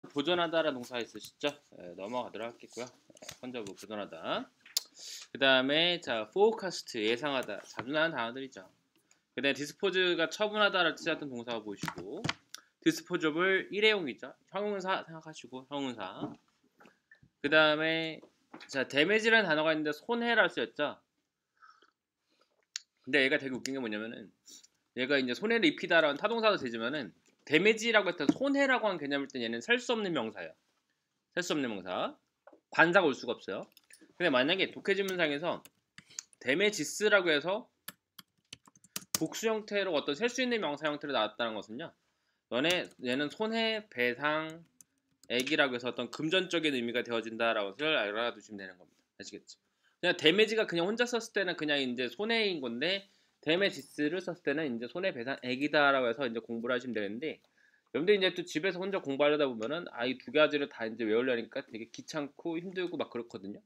보존하다라는 동사 있으시죠? 넘어가도록 하겠고요. 컨저브 보존하다. 그 다음에 자 forecast 예상하다 자주 나오는 단어들이죠. 그 다음에 dispose가 처분하다를 뜻하던 동사가 보이시고 disposeable 일회용이죠. 형용사 생각하시고 형용사. 그 다음에 자 damage라는 단어가 있는데 손해라 쓰였죠. 근데 얘가 되게 웃긴 게 뭐냐면은 얘가 이제 손해를 입히다라는 타동사도 되지만은 damage라고 했던 손해라고 하는 개념일 때 얘는 셀 수 없는 명사예요. 셀 수 없는 명사. 관사가 올 수가 없어요. 근데 만약에 독해지문상에서 damages라고 해서 복수 형태로 어떤 셀 수 있는 명사 형태로 나왔다는 것은요. 얘는 손해, 배상, 액이라고 해서 어떤 금전적인 의미가 되어진다라고 것을 알아두시면 되는 겁니다. 아시겠죠? 그냥 damage가 그냥 혼자 썼을 때는 그냥 이제 손해인 건데 damages를 썼을 때는 이제 손해, 배상, 액이다라고 해서 이제 공부를 하시면 되는데 여러분들 이제 또 집에서 혼자 공부하려다 보면은 이 두 가지를 다 이제 외우려니까 되게 귀찮고 힘들고 막 그렇거든요.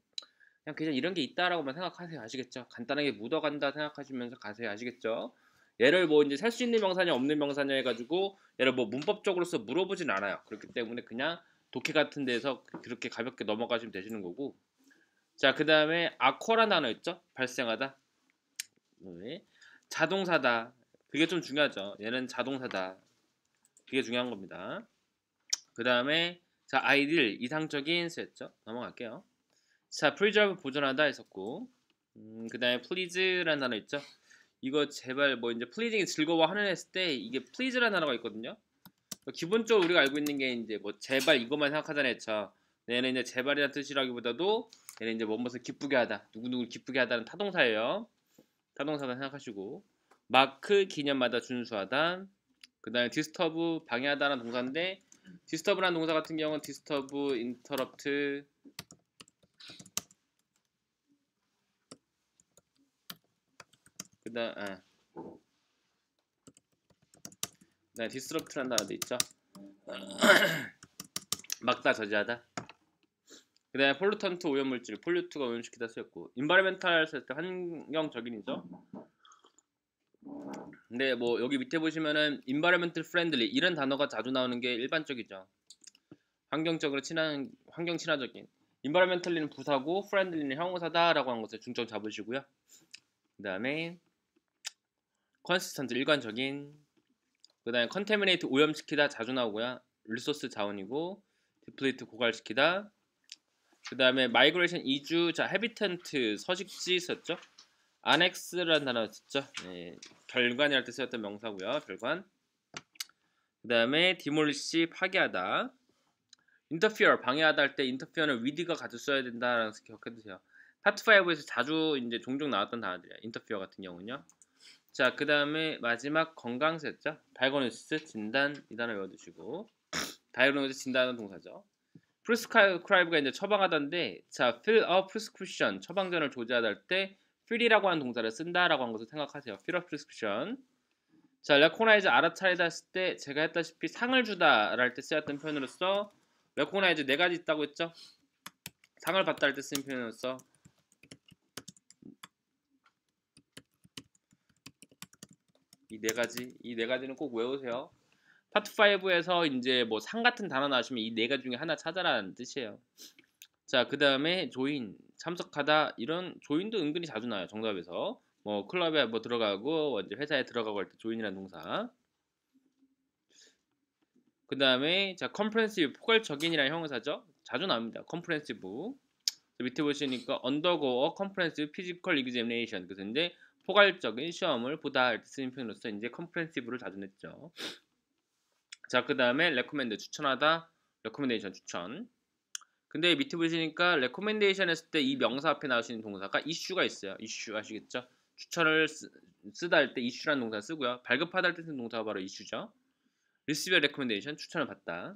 그냥 이런 게 있다라고만 생각하세요. 아시겠죠? 간단하게 묻어간다 생각하시면서 가세요. 아시겠죠? 얘를 뭐 이제 살 수 있는 명사냐 없는 명사냐 해가지고 얘를 뭐 문법적으로서 물어보진 않아요. 그렇기 때문에 그냥 독해 같은 데서 그렇게 가볍게 넘어가시면 되시는 거고. 자, 그 다음에 아쿼라는 단어 있죠? 발생하다. 네. 자동사다. 그게 좀 중요하죠. 얘는 자동사다. 그게 중요한 겁니다. 그 다음에 자 아이들 이상적인 쓰였죠. 넘어갈게요. 자 preserve 보존하다 했었고 그 다음에 please라는 단어 있죠. 이거 제발 뭐 이제 pleasing이 즐거워하는 했을 때 이게 please라는 단어가 있거든요. 기본적으로 우리가 알고 있는 게 이제 뭐 제발 이것만 생각하잖아요. 얘는 이제 제발이라는 뜻이라기보다도 얘는 이제 무엇을 기쁘게 하다, 누구누구를 기쁘게 하다는 타동사예요. 타동사다 생각하시고 마크 기념마다 준수하다. 그 다음에 disturb 방해하다라는 동사인데 disturb라는 동사 같은 경우는 disturb, interrupt 그다음 disrupt라는 단어도 있죠. 막다 저지하다. 그 다음에 pollutant 오염물질, pollute가 오염시키다 쓰였고 environmental 쓸 때 환경적인이죠. 근데 뭐 여기 밑에 보시면은 environmental friendly 이런 단어가 자주 나오는 게 일반적이죠. 환경 친화적인. environmentally는 부사고 friendly는 형용사다라고 하는 것을 중점 잡으시고요. 그 다음에 consistent 일관적인. 그 다음에 contaminate 오염시키다 자주 나오고요. resource 자원이고 deplete 고갈시키다. 그 다음에 migration 이주. 자 habitant 서식지 썼죠. annex라는 단어 썼죠. 네, 별관이랄 때 쓰였던 명사고요. 별관. 그 다음에 demolish 파괴하다. interfere 방해하다 할 때 interfere는 with가 같이 써야 된다라는 거 기억해두세요. 파트 5에서 자주 이제 종종 나왔던 단어들이야. interfere 같은 경우는요. 자, 그 다음에 마지막 건강세였죠. 다이그노시스 진단 이 단어 외워두시고 다이그노시스 진단은 동사죠. prescribe가 이제 처방하다인데 자, fill a prescription 처방전을 조제하다 할 때 fill이라고 하는 동사를 쓴다라고 한 것을 생각하세요. fill a prescription. 자, recognize 알아차리다 했을 때 제가 했다시피 상을 주다 랄 때 쓰였던 표현으로서 recognize 네 가지 있다고 했죠. 상을 받다 할 때 쓰는 표현으로서 이 네 가지는 꼭 외우세요. 파트 5에서 이제 뭐 상 같은 단어 나오시면 이 네 가지 중에 하나 찾아라는 뜻이에요. 자, 그 다음에 조인, 참석하다 이런 조인도 은근히 자주 나와요. 정답에서 뭐 클럽에 뭐 들어가고 이제 회사에 들어가고 할 때 조인이라는 동사. 그 다음에 자 comprehensive 포괄적인이라는 형용사죠. 자주 나옵니다. comprehensive. 밑에 보시니까 undergo a comprehensive physical examination. 그래서 이제 포괄적인 시험을 보다 할 때 쓰는 표현으로서 이제 comprehensive를 자주 냈죠. 자, 그 다음에 recommend 추천하다, recommendation 추천. 근데 밑에 보시니까 recommendation 했을 때 이 명사 앞에 나오시는 동사가 issue가 있어요. issue 아시겠죠? 추천을 쓰다 할 때 issue라는 동사 쓰고요. 발급하다 할 때 쓰는 동사가 바로 issue죠. receive a recommendation 추천을 받다.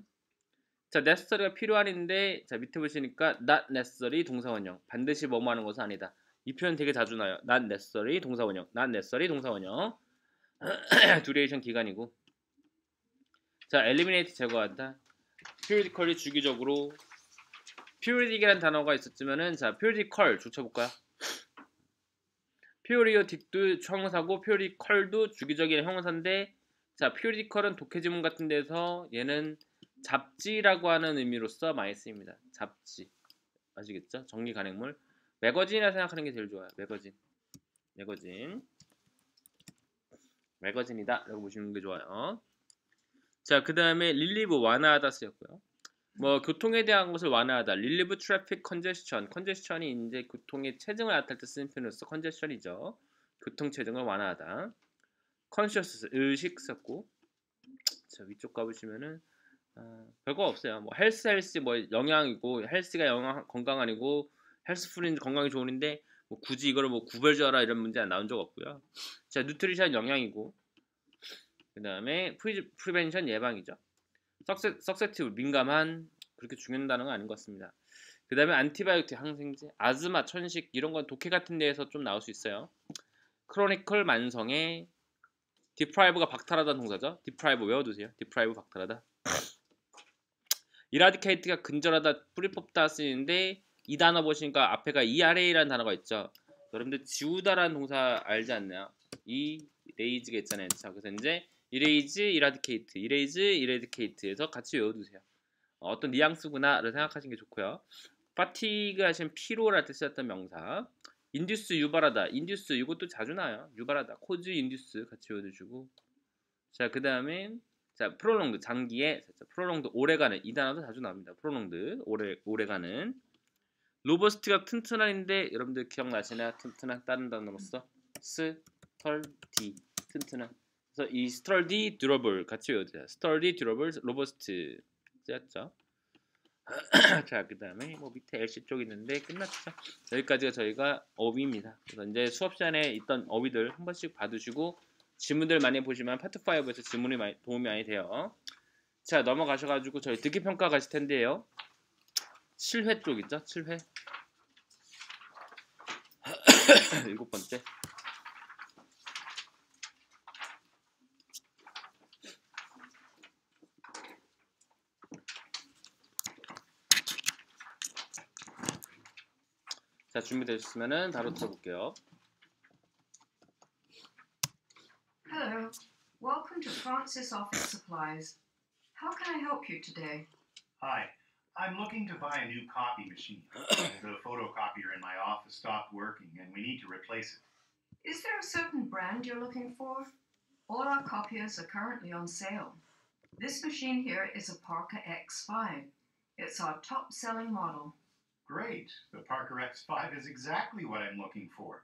자, necessary가 필요한인데 자 밑에 보시니까 not necessary 동사원형 반드시 뭐뭐 하는 것은 아니다. 이 표현 되게 자주 나요. not necessary 동사원형, not necessary 동사원형. duration 기간이고. 자, eliminate 제거하다. periodically 주기적으로. periodic이라는 단어가 있었지만은 자 periodical 좁혀볼까요? periodic도 형용사고 periodical도 주기적인 형용사인데 자 periodical은 독해지문 같은 데서 얘는 잡지라고 하는 의미로서 많이 쓰입니다. 잡지. 아시겠죠? 정기 간행물. 매거진이라 생각하는 게 제일 좋아요. 매거진. 매거진이다 라고 보시는 게 좋아요. 자, 그 다음에 릴리브 완화하다 쓰였고요. 뭐 교통에 대한 것을 완화하다. 릴리브 트래픽 컨제스천. 컨제스천이 이제 교통의 체증을 나타낼 때 쓰는 표현으로서 컨제스천이죠. 교통 체증을 완화하다. 컨셔스 의식 썼고. 자, 위쪽 가보시면은 별거 없어요. 뭐 헬스 뭐 영양이고 헬스가 영양 건강 아니고 헬스풀인 건강이 좋은데 뭐 굳이 이거를 뭐 구별지어라 이런 문제 안 나온 적 없고요. 자, 뉴트리션 영양이고 그 다음에 프리벤션 예방이죠. 석세티브 민감한 그렇게 중요한 단어가 아닌 것 같습니다. 그 다음에 안티바이오틱 항생제, 아즈마, 천식 이런 건 독해 같은 데에서 좀 나올 수 있어요. 크로니컬 만성의 디프라이브가 박탈하다는 동사죠. 디프라이브 외워두세요. 디프라이브 박탈하다. 이라디케이트가 근절하다, 뿌리 뽑다 쓰이는데 이 단어 보시니까 앞에가 ERA라는 단어가 있죠. 여러분들 지우다라는 동사 알지 않나요? 이레이즈가 있잖아요. 자, 그래서 이제 이레이즈, 이라디케이트, 이레이즈, 이라디케이트에서 같이 외워두세요. 어떤 뉘앙스구나를 생각하시는 게 좋고요. 파티그 하시면 피로랄 때 쓰였던 명사. 인듀스 유발하다. 인듀스 이것도 자주 나요. 유발하다. 코즈 인듀스 같이 외워두시고. 자, 그 다음에 자, 프롤롱드 장기에 프롤롱드 오래가는 이 단어도 자주 나옵니다. 프롤롱드 오래가는. 로버스트가 튼튼한인데 여러분들 기억나시나요? 튼튼한 다른 단어로서 스털디 튼튼한. 그래서 이 스털디 듀러블 같이 외워주세요. 스털디 듀러블 로버스트 쓰였죠. 자, 그 다음에 뭐 밑에 LC 쪽 있는데 끝났죠. 여기까지가 저희가 어휘입니다. 그래서 이제 수업 시간에 있던 어휘들 한 번씩 봐두시고 지문들 많이 보시면 파트 5에서 지문이 도움이 많이 돼요. 자, 넘어가셔가지고 저희 듣기 평가 가실 텐데요. 7회 쪽 있죠? 7회. 7번째. 자, 준비되셨으면 바로 들어볼게요. Hello, welcome to Francis Office Supplies. How can I help you today? Hi, I'm looking to buy a new copy machine. The photocopier in my office stopped working and we need to replace it. Is there a certain brand you're looking for? All our copiers are currently on sale. This machine here is a Parker X5. It's our top-selling model. Great, the Parker X5 is exactly what I'm looking for.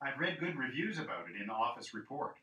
I've read good reviews about it in Office Report.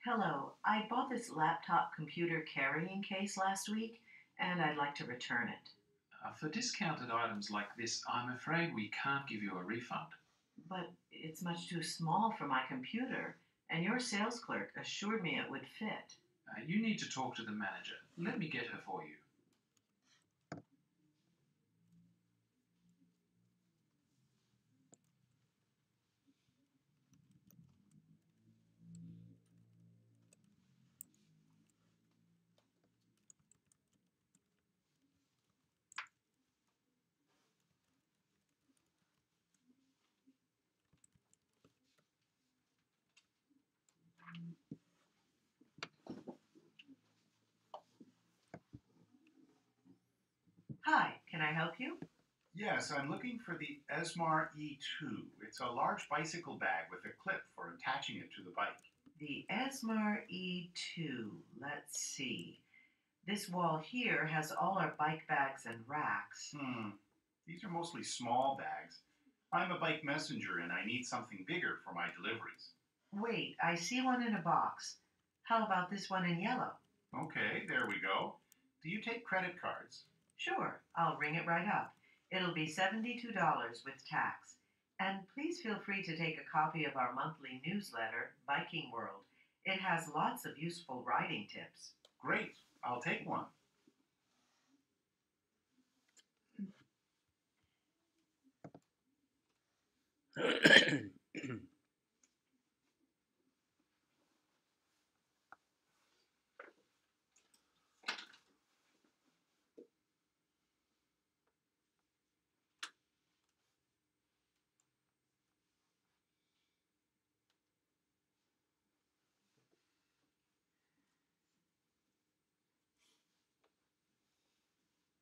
Hello, I bought this laptop computer carrying case last week, and I'd like to return it. For discounted items like this, I'm afraid we can't give you a refund. But it's much too small for my computer, and your sales clerk assured me it would fit. You need to talk to the manager. Let me get her for you. Hi, can I help you? Yes, I'm looking for the Esmar E2. It's a large bicycle bag with a clip for attaching it to the bike. The Esmar E2. Let's see. This wall here has all our bike bags and racks. These are mostly small bags. I'm a bike messenger and I need something bigger for my deliveries. Wait, I see one in a box. How about this one in yellow? Okay, there we go. Do you take credit cards? Sure, I'll ring it right up. It'll be $72 with tax. And please feel free to take a copy of our monthly newsletter, Biking World. It has lots of useful riding tips. Great, I'll take one.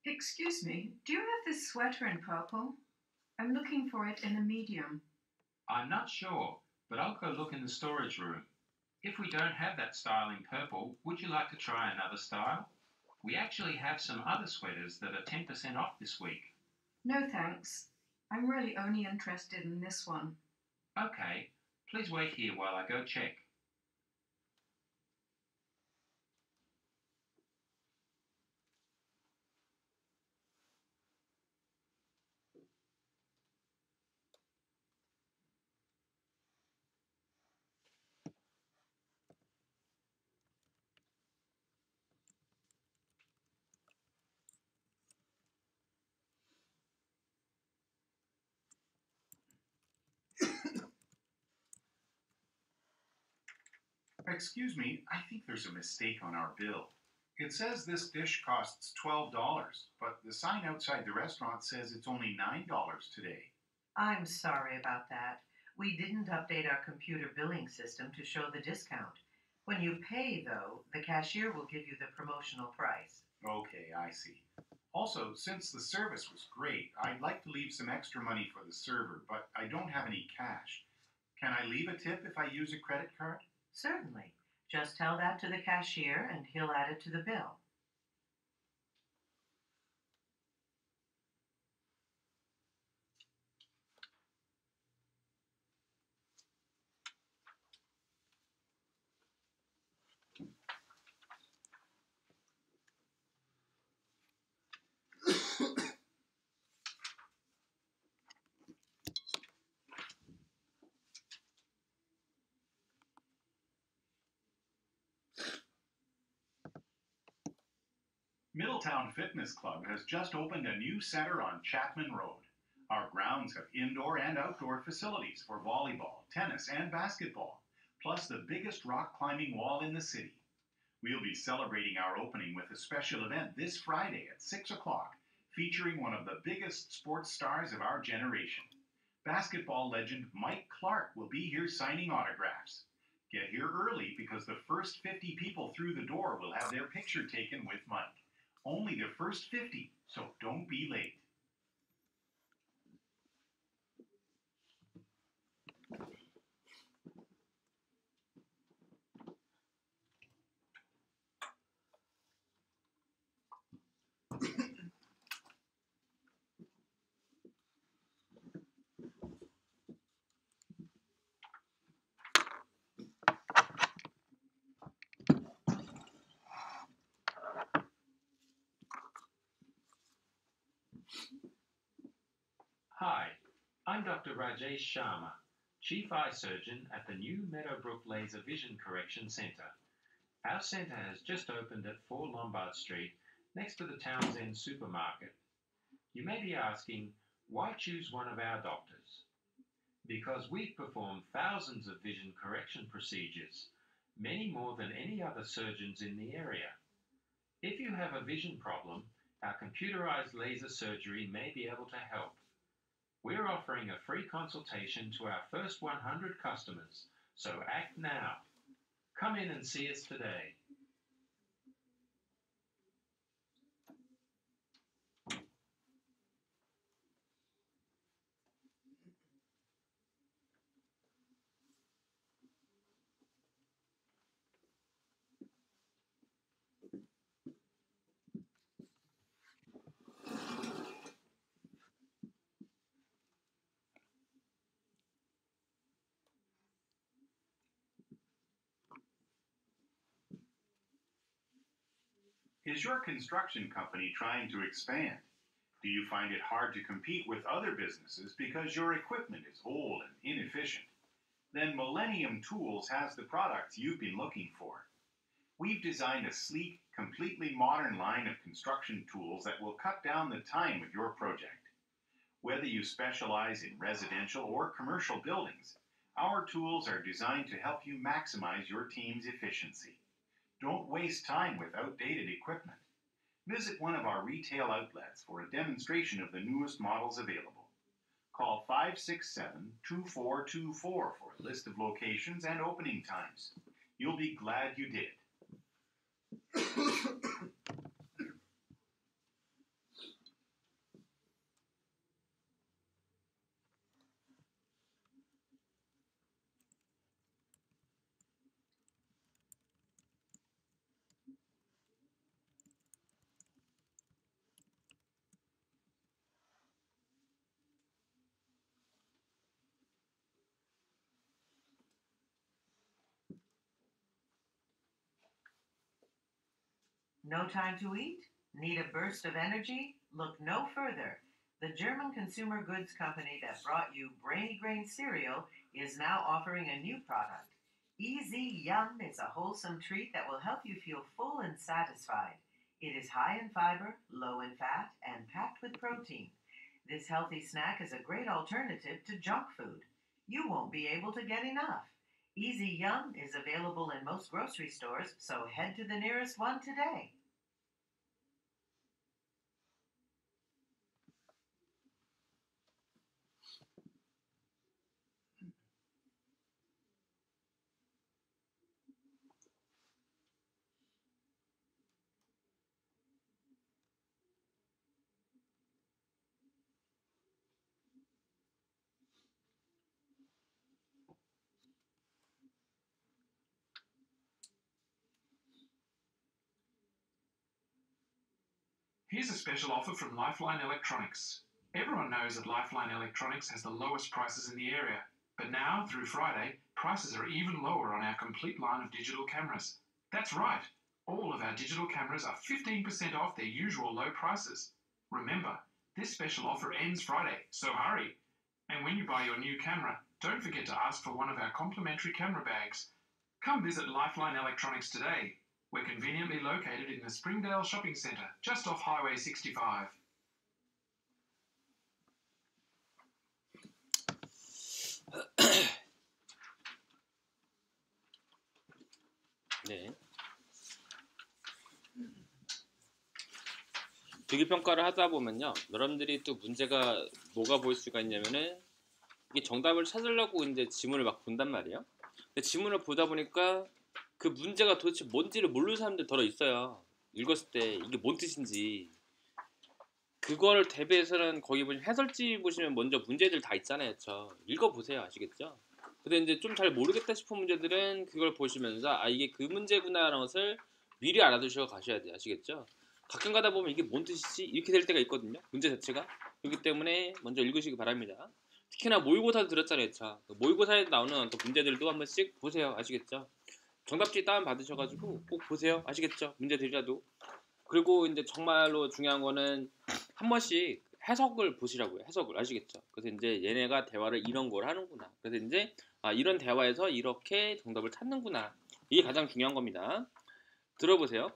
Excuse me, do you have this sweater in purple? I'm looking for it in a medium. I'm not sure, but I'll go look in the storage room. If we don't have that style in purple, would you like to try another style? We actually have some other sweaters that are 10% off this week. No thanks. I'm really only interested in this one. Okay, please wait here while I go check. Excuse me, I think there's a mistake on our bill. It says this dish costs $12, but the sign outside the restaurant says it's only $9 today. I'm sorry about that. We didn't update our computer billing system to show the discount. When you pay, though, the cashier will give you the promotional price. Okay, I see. Also, since the service was great, I'd like to leave some extra money for the server, but I don't have any cash. Can I leave a tip if I use a credit card? Certainly. Just tell that to the cashier and he'll add it to the bill. Middletown Fitness Club has just opened a new center on Chapman Road. Our grounds have indoor and outdoor facilities for volleyball, tennis, and basketball, plus the biggest rock climbing wall in the city. We'll be celebrating our opening with a special event this Friday at 6 o'clock, featuring one of the biggest sports stars of our generation. Basketball legend Mike Clark will be here signing autographs. Get here early because the first 50 people through the door will have their picture taken with Mike. Only the first 50, so don't be late. Hi, I'm Dr. Rajesh Sharma, Chief Eye Surgeon at the new Meadowbrook Laser Vision Correction Center. Our center has just opened at 4 Lombard Street, next to the Townsend Supermarket. You may be asking, why choose one of our doctors? Because we've performed thousands of vision correction procedures, many more than any other surgeons in the area. If you have a vision problem, our computerized laser surgery may be able to help. We're offering a free consultation to our first 100 customers, so act now. Come in and see us today. Is your construction company trying to expand? Do you find it hard to compete with other businesses because your equipment is old and inefficient? Then Millennium Tools has the products you've been looking for. We've designed a sleek, completely modern line of construction tools that will cut down the time of your project. Whether you specialize in residential or commercial buildings, our tools are designed to help you maximize your team's efficiency. Don't waste time with outdated equipment. Visit one of our retail outlets for a demonstration of the newest models available. Call 567-2424 for a list of locations and opening times. You'll be glad you did. No time to eat? Need a burst of energy? Look no further. The German consumer goods company that brought you Brainy Grain cereal is now offering a new product. Easy Yum is a wholesome treat that will help you feel full and satisfied. It is high in fiber, low in fat, and packed with protein. This healthy snack is a great alternative to junk food. You won't be able to get enough. Easy Yum is available in most grocery stores, so head to the nearest one today. Here's a special offer from Lifeline Electronics. Everyone knows that Lifeline Electronics has the lowest prices in the area, but now, through Friday, prices are even lower on our complete line of digital cameras. That's right, all of our digital cameras are 15% off their usual low prices. Remember, this special offer ends Friday, so hurry. And when you buy your new camera, don't forget to ask for one of our complimentary camera bags. Come visit Lifeline Electronics today. We're conveniently located in the Springdale Shopping Centre, just off Highway 65. 네. 조기 평가를 하다 보면요, 여러분들이 또 문제가 뭐가 보일 수가 있냐면은 이게 정답을 찾으려고 이제 지문을 막 본단 말이에요. 근데 지문을 보다 보니까 그 문제가 도대체 뭔지를 모르는 사람들 더러 있어요. 읽었을 때 이게 뭔 뜻인지. 그걸 대비해서는 거기 보시면 해설지 보시면 먼저 문제들 다 있잖아요. 읽어보세요. 아시겠죠? 근데 이제 좀 잘 모르겠다 싶은 문제들은 그걸 보시면서 아 이게 그 문제구나라는 것을 미리 알아두시고 가셔야 돼요. 아시겠죠? 가끔 가다 보면 이게 뭔 뜻이지? 이렇게 될 때가 있거든요. 문제 자체가. 그렇기 때문에 먼저 읽으시기 바랍니다. 특히나 모의고사도 들었잖아요. 모의고사에 나오는 또 문제들도 한 번씩 보세요. 아시겠죠? 정답지 다운 받으셔가지고 꼭 보세요. 아시겠죠? 문제들이라도. 그리고 이제 정말로 중요한 거는 한 번씩 해석을 보시라고요. 해석을. 아시겠죠? 그래서 이제 얘네가 대화를 이런 걸 하는구나. 그래서 이제 아, 이런 대화에서 이렇게 정답을 찾는구나. 이게 가장 중요한 겁니다. 들어보세요.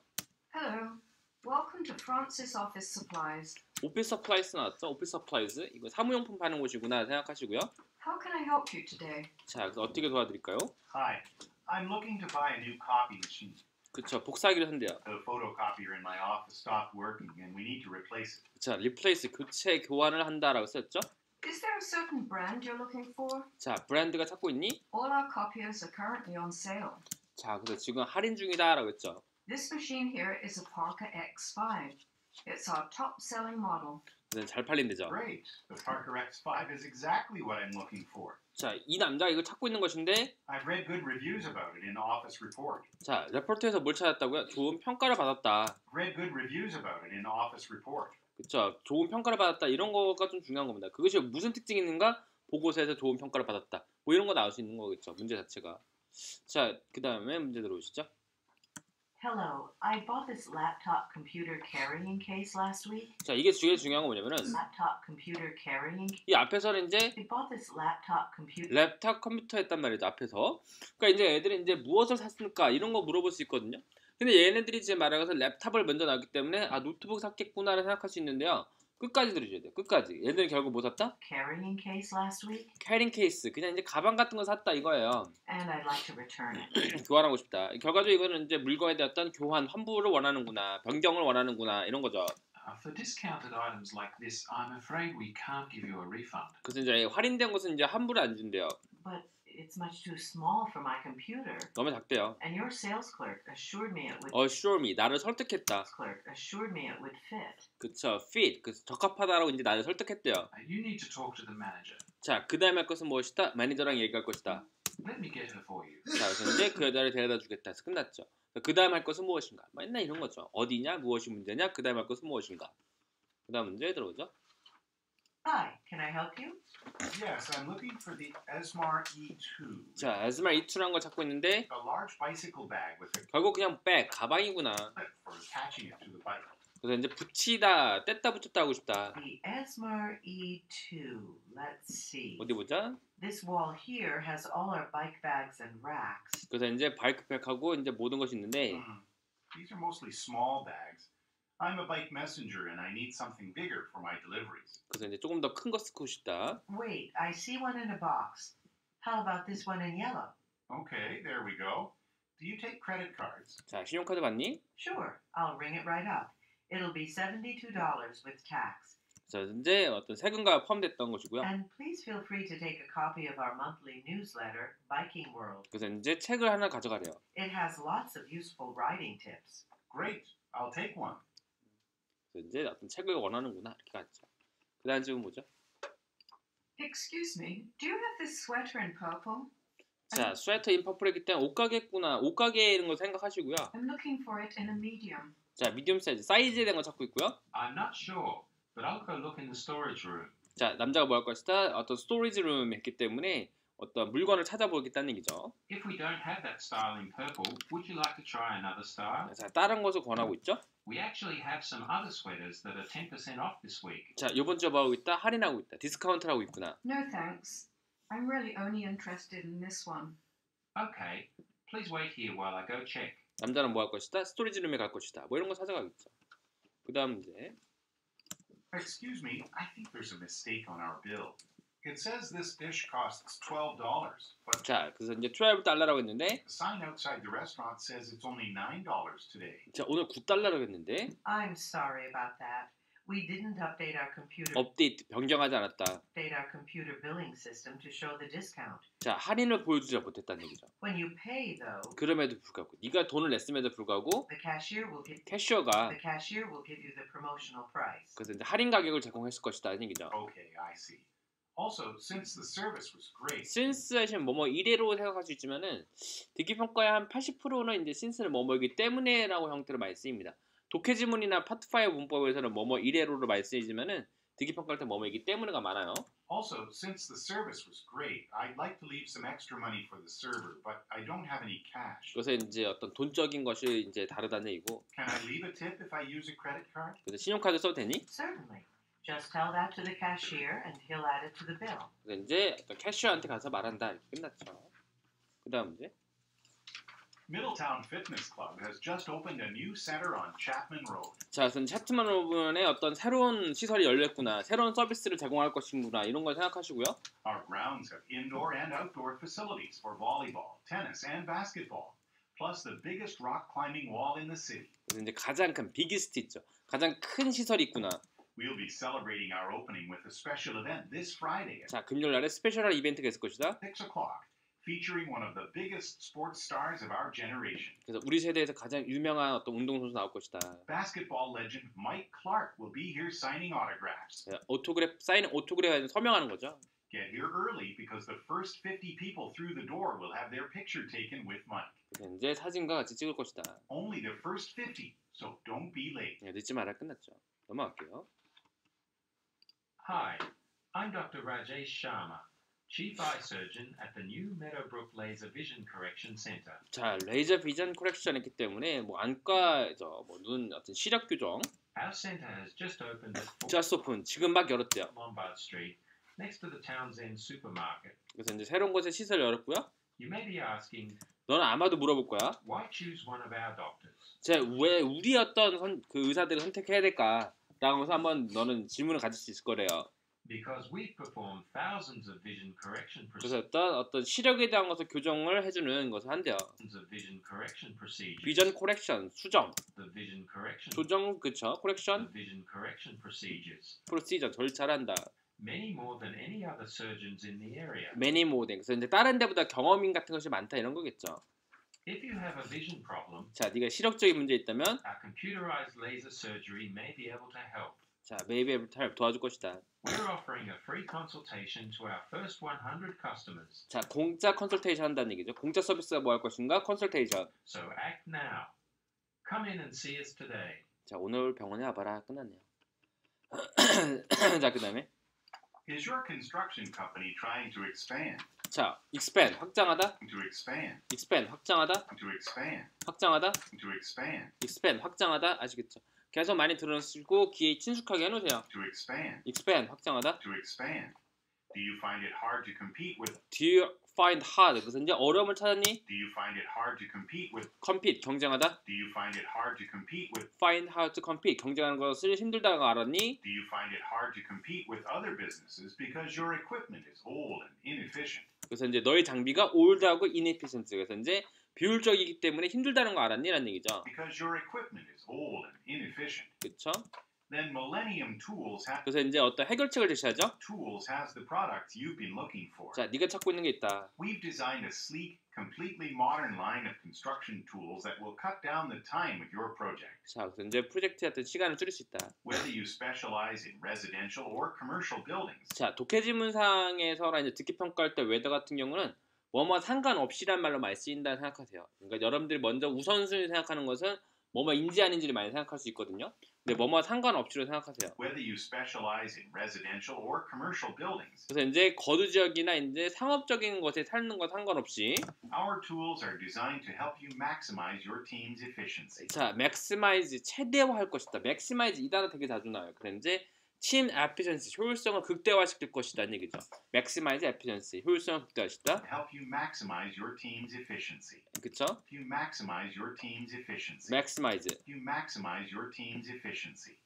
Hello, welcome to Francis Office Supplies. 오피스 서플라이즈 나왔죠? 오피스 서플라이즈. 이거 사무용품 파는 곳이구나 생각하시고요. How can I help you today? 자, 그래서 어떻게 도와드릴까요? Hi, I'm looking to buy a new copy machine. 그쵸, 복사하기를 한대요. The photocopier in my office stopped working and we need to replace it. 자, 리플레이스, 교체, 교환을 한다라고 썼죠? Is there a certain brand you're looking for? 자, 브랜드가 찾고 있니? All our copiers are currently on sale. 자, 그래서 지금 할인 중이다라고 했죠. This machine here is a Parker X5. It's our top-selling model. 네, 잘 팔린대죠. Great. The Parker X5 is exactly what I'm looking for. 자, 이 남자가 이걸 찾고 있는 것인데 I've read good reviews about it in Office Report. 자, 레포트에서 뭘 찾았다고요? 좋은 평가를 받았다. Read good reviews about it in Office Report. 그쵸, 좋은 평가를 받았다. 이런 거가 좀 중요한 겁니다. 그것이 무슨 특징이 있는가? 보고서에서 좋은 평가를 받았다. 뭐 이런 거 나올 수 있는 거겠죠. 문제 자체가. 자, 그 다음에 문제 들어오시죠. Hello, I bought this laptop computer carrying case last week. 자, 이게 제일 중요한 거 뭐냐면은 Laptop computer carrying. 이 앞에서는 이제 I bought this laptop computer. 랩탑 컴퓨터 했단 말이죠. 앞에서. 그러니까 이제 애들이 이제 무엇을 샀을까 이런 거 물어볼 수 있거든요. 근데 얘네들이 이제 말하면서 랩탑을 먼저 나왔기 때문에 아 노트북 샀겠구나를 생각할 수 있는데요. 끝까지 들으셔야 돼요. 끝까지. 얘들은 결국 뭐 샀다? Carrying case last week. 캐링 케이스. 그냥 이제 가방 같은 거 샀다 이거예요. And I'd like to return it. 교환하고 싶다. 결과적으로 이거는 이제 물건에 대한 어떤 교환, 환불을 원하는구나, 변경을 원하는구나 이런 거죠. For discounted items like this, I'm afraid we can't give you a refund. 그래서 이제 할인된 것은 이제 환불을 안 준대요. But it's much too small for my computer. 너무 작대요. And your sales clerk assured me it would. Assure me, 나를 설득했다. Clerk assured me it would fit. 그쵸, fit, 그 적합하다라고 이제 나를 설득했대요. You need to talk to the manager. 자, 그 다음에 할 것은 무엇이다? 매니저랑 얘기할 것이다. Let me get her for you. 자, 그래서 이제 그 여자를 데려다 주겠다 해서 끝났죠. 그 다음 할 것은 무엇인가? 맨날 이런 거죠. 어디냐? 무엇이 문제냐? 그 다음 할 것은 무엇인가? 그 다음 문제 들어오죠. Hi, can I help you? Yes, I'm looking for the Esmar E2. 자, 에스말 이투라는 걸 찾고 있는데 A large bicycle bag with a 결국 그냥 백, 가방이구나. clip for attaching it to the bike. 그래서 이제 붙이다, 뗐다 붙였다 하고 싶다. The Esmar E2. Let's see. 어디 보자. This wall here has all our bike bags and racks. 그래서 이제 바이크팩하고 이제 모든 것이 있는데 These are mostly small bags. I'm a bike messenger and I need something bigger for my deliveries. 그래서 이제 조금 더 큰 거 쓰고 싶다. Wait, I see one in a box. How about this one in yellow? Okay, there we go. Do you take credit cards? 자, 신용카드 받니? Sure, I'll ring it right up. It'll be $72 with tax. 자, 이제 어떤 세금과 포함됐던 것이고요. And please feel free to take a copy of our monthly newsletter, Biking World. 그래서 이제 책을 하나 가져가래요. It has lots of useful riding tips. Great, I'll take one. 그래서 이제 어떤 책을 원하는구나 이렇게 갔죠. 그다음 지금 뭐죠? Excuse me, do you have this sweater in purple? 자, 스웨터 인 퍼플이기 때문에 옷가게구나. 옷가게 이런 거 생각하시고요. I'm looking for it in a medium. 자, 미디움 사이즈에 대한 거 찾고 있고요. I'm not sure, but I'll go look in the storage room. 자, 남자가 뭐 할 것이다? 어떤 스토리지 룸이 있기 때문에 어떤 물건을 찾아보겠다는 얘기죠. If we don't have that style in purple, would you like to try another style? 자, 다른 것을 권하고 있죠. We actually have some other sweaters that are 10% off this week. 자, 이번 주에 뭐 하고 있다? 할인하고 있다. 디스카운트를 하고 있구나. No thanks. I'm really only interested in this one. Okay, please wait here while I go check. 남자는 뭐 할 것이다? 스토리지 룸에 갈 것이다. 뭐 이런 거 찾아가겠죠. 그 다음 이제 Excuse me, I think there's a mistake on our bill. It says this dish costs $12, but 자, 그래서 이제 $12라고 했는데 the sign outside the restaurant says it's only $9 today. 자, 오늘 $9라고 했는데 I'm sorry about that. We didn't update our computer 변경하지 않았다. billing system to show the discount. 자, 할인을 보여주지 못했다는 얘기죠. When you pay though, 그럼에도 불구하고 네가 돈을 냈음에도 불구하고 the cashier will give 캐셔가 you the promotional price. 그래서 이제 할인 가격을 제공했을 것이다는 얘기죠. Okay, I see. Also, since the service was great, 신스 하시면 뭐뭐 이래로 생각할 수 있지만은 듣기 평가의 한 80%는 이제 신스는 뭐뭐이기 때문에라고 형태로 많이 쓰입니다. 독해 지문이나 파트 5 문법에서는 뭐뭐 이래로로 많이 쓰이지만은 듣기 평가할 때 뭐뭐이기 때문에가 많아요. also, since the service was great, I'd like to leave some extra money for the server, but I don't have any cash. 그래서 이제 어떤 돈적인 것이 이제 다르다는 얘기고. Can I leave a tip if I use a credit card? 그래서 신용카드 써도 되니? Certainly. Just tell that to the cashier and he'll add it to the bill. 그래서 이제 어떤 캐셔한테 가서 말한다. 이렇게 끝났죠. 그 다음 이제 Middletown Fitness Club has just opened a new center on Chapman Road. 자, 그래서 챕트만 로브의 어떤 새로운 시설이 열렸구나. 새로운 서비스를 제공할 것이구나. 이런 걸 생각하시고요. Our grounds have indoor and outdoor facilities for volleyball, tennis, and basketball, plus the biggest rock climbing wall in the city. 그래서 이제 가장 큰 비기스트 있죠. 가장 큰 시설이 있구나. We'll be celebrating our opening with a special event this Friday at 자, 금요일 날에 스페셜한 이벤트가 있을 것이다. 6 o'clock, featuring one of the biggest sports stars of our generation. 그래서 우리 세대에서 가장 유명한 어떤 운동선수 나올 것이다. Basketball legend Mike Clark will be here signing autographs. 자, 사인 오토그래프에 서명하는 거죠. Get here early because the first 50 people through the door will have their picture taken with Mike. 그래서 이제 사진과 같이 찍을 것이다. Only the first 50, so don't be late. 늦지 마라 끝났죠. 넘어갈게요. Hi, I'm Dr. Rajesh Sharma, Chief Eye Surgeon at the new Meadowbrook Laser Vision Correction Center. 자, 레이저 비전 코렉션이기 때문에 뭐 안과죠, 뭐 눈 어떤 시력 교정. Our center has just opened at 4 just open 지금 막 열었대요. Lombard Street, next to the Townsend Supermarket. 그래서 이제 새로운 곳에 시설 열었고요. You may be asking, 너는 아마도 물어볼 거야. why choose one of our doctors? 제 왜 우리 어떤 그 의사들을 선택해야 될까? 라고 해서 한번 너는 질문을 가질 수 있을 거래요. Because we've performed thousands of vision correction 그래서 procedures. 어떤 시력에 대한 것을 교정을 해주는 것을 한대요. Of vision correction procedures. 비전 코렉션, 수정, The vision correction. 조정, 그쵸? 코렉션, The vision correction procedures. 프로시저, 절차를 한다. Many more than any other surgeons in the area. 매니 모델. 그래서 이제 다른 데보다 경험인 같은 것이 많다 이런 거겠죠. If you have a vision problem, 자, 네가 시력적인 문제 있다면 our computerized laser surgery may be able to help. 자, maybe able to help 도와줄 것이다. We're offering a free consultation to our first 100 customers. 자, 공짜 컨설테이션 한다는 얘기죠. 공짜 서비스가 뭐 할 것인가? 컨설테이션. So act now. Come in and see us today. 자, 오늘 병원에 와봐라. 끝났네요. 자, 그 다음에 Is your construction company trying to expand? 자, expand 확장하다, To expand. expand 확장하다, To expand. 확장하다, To expand. expand 확장하다. 아시겠죠? 계속 많이 들어쓰고 귀에 친숙하게 해놓으세요. To expand. expand 확장하다. To expand. Do you find it hard to compete with? Do you find hard? 그래서 이제 어려움을 찾았니? Do you find it hard to compete with? compete 경쟁하다. Do you find it hard to compete with? find hard to compete 경쟁하는 것을 힘들다고 알았니? Do you find it hard to compete with other businesses because your equipment is old and inefficient? 그래서 이제 너의 장비가 old하고 inefficient. 그래서 이제 비효율적이기 때문에 힘들다는 거 알았니? 라는 얘기죠. Because your equipment is old and inefficient. 그렇죠? Then Millennium Tools 그래서 이제 어떤 해결책을 제시하죠. Tools has the products you've been looking for. 자, 네가 찾고 있는 게 있다. We've designed a sleek, completely modern line of construction tools that will cut down the time of your project. 자, 그래서 이제 프로젝트의 어떤 시간을 줄일 수 있다. Whether you specialize in residential or commercial buildings, 자, 독해지문상에서나 이제 듣기 평가할 때 웨더 같은 경우는 뭐뭐 상관없이란 말로 많이 쓰인다 생각하세요. 그러니까 여러분들이 먼저 우선순위 생각하는 것은 뭐뭐인지 아닌지를 많이 생각할 수 있거든요. 근데 뭐뭐 상관없이로 생각하세요. whether you specialize in residential or commercial buildings, 그래서 이제 거주 지역이나 이제 상업적인 것에 사는 것 상관없이 our tools are designed to help you maximize your team's efficiency. 자, maximize 최대화할 것이다. maximize 이 단어 되게 자주 나와요. 그래서 이제 team efficiency 효율성을 극대화시킬 것이다는 얘기죠. maximize efficiency 효율성을 극대화시키다. To help you maximize your team's efficiency. 그쵸? If you maximize your team's efficiency. maximize If you maximize your team's efficiency.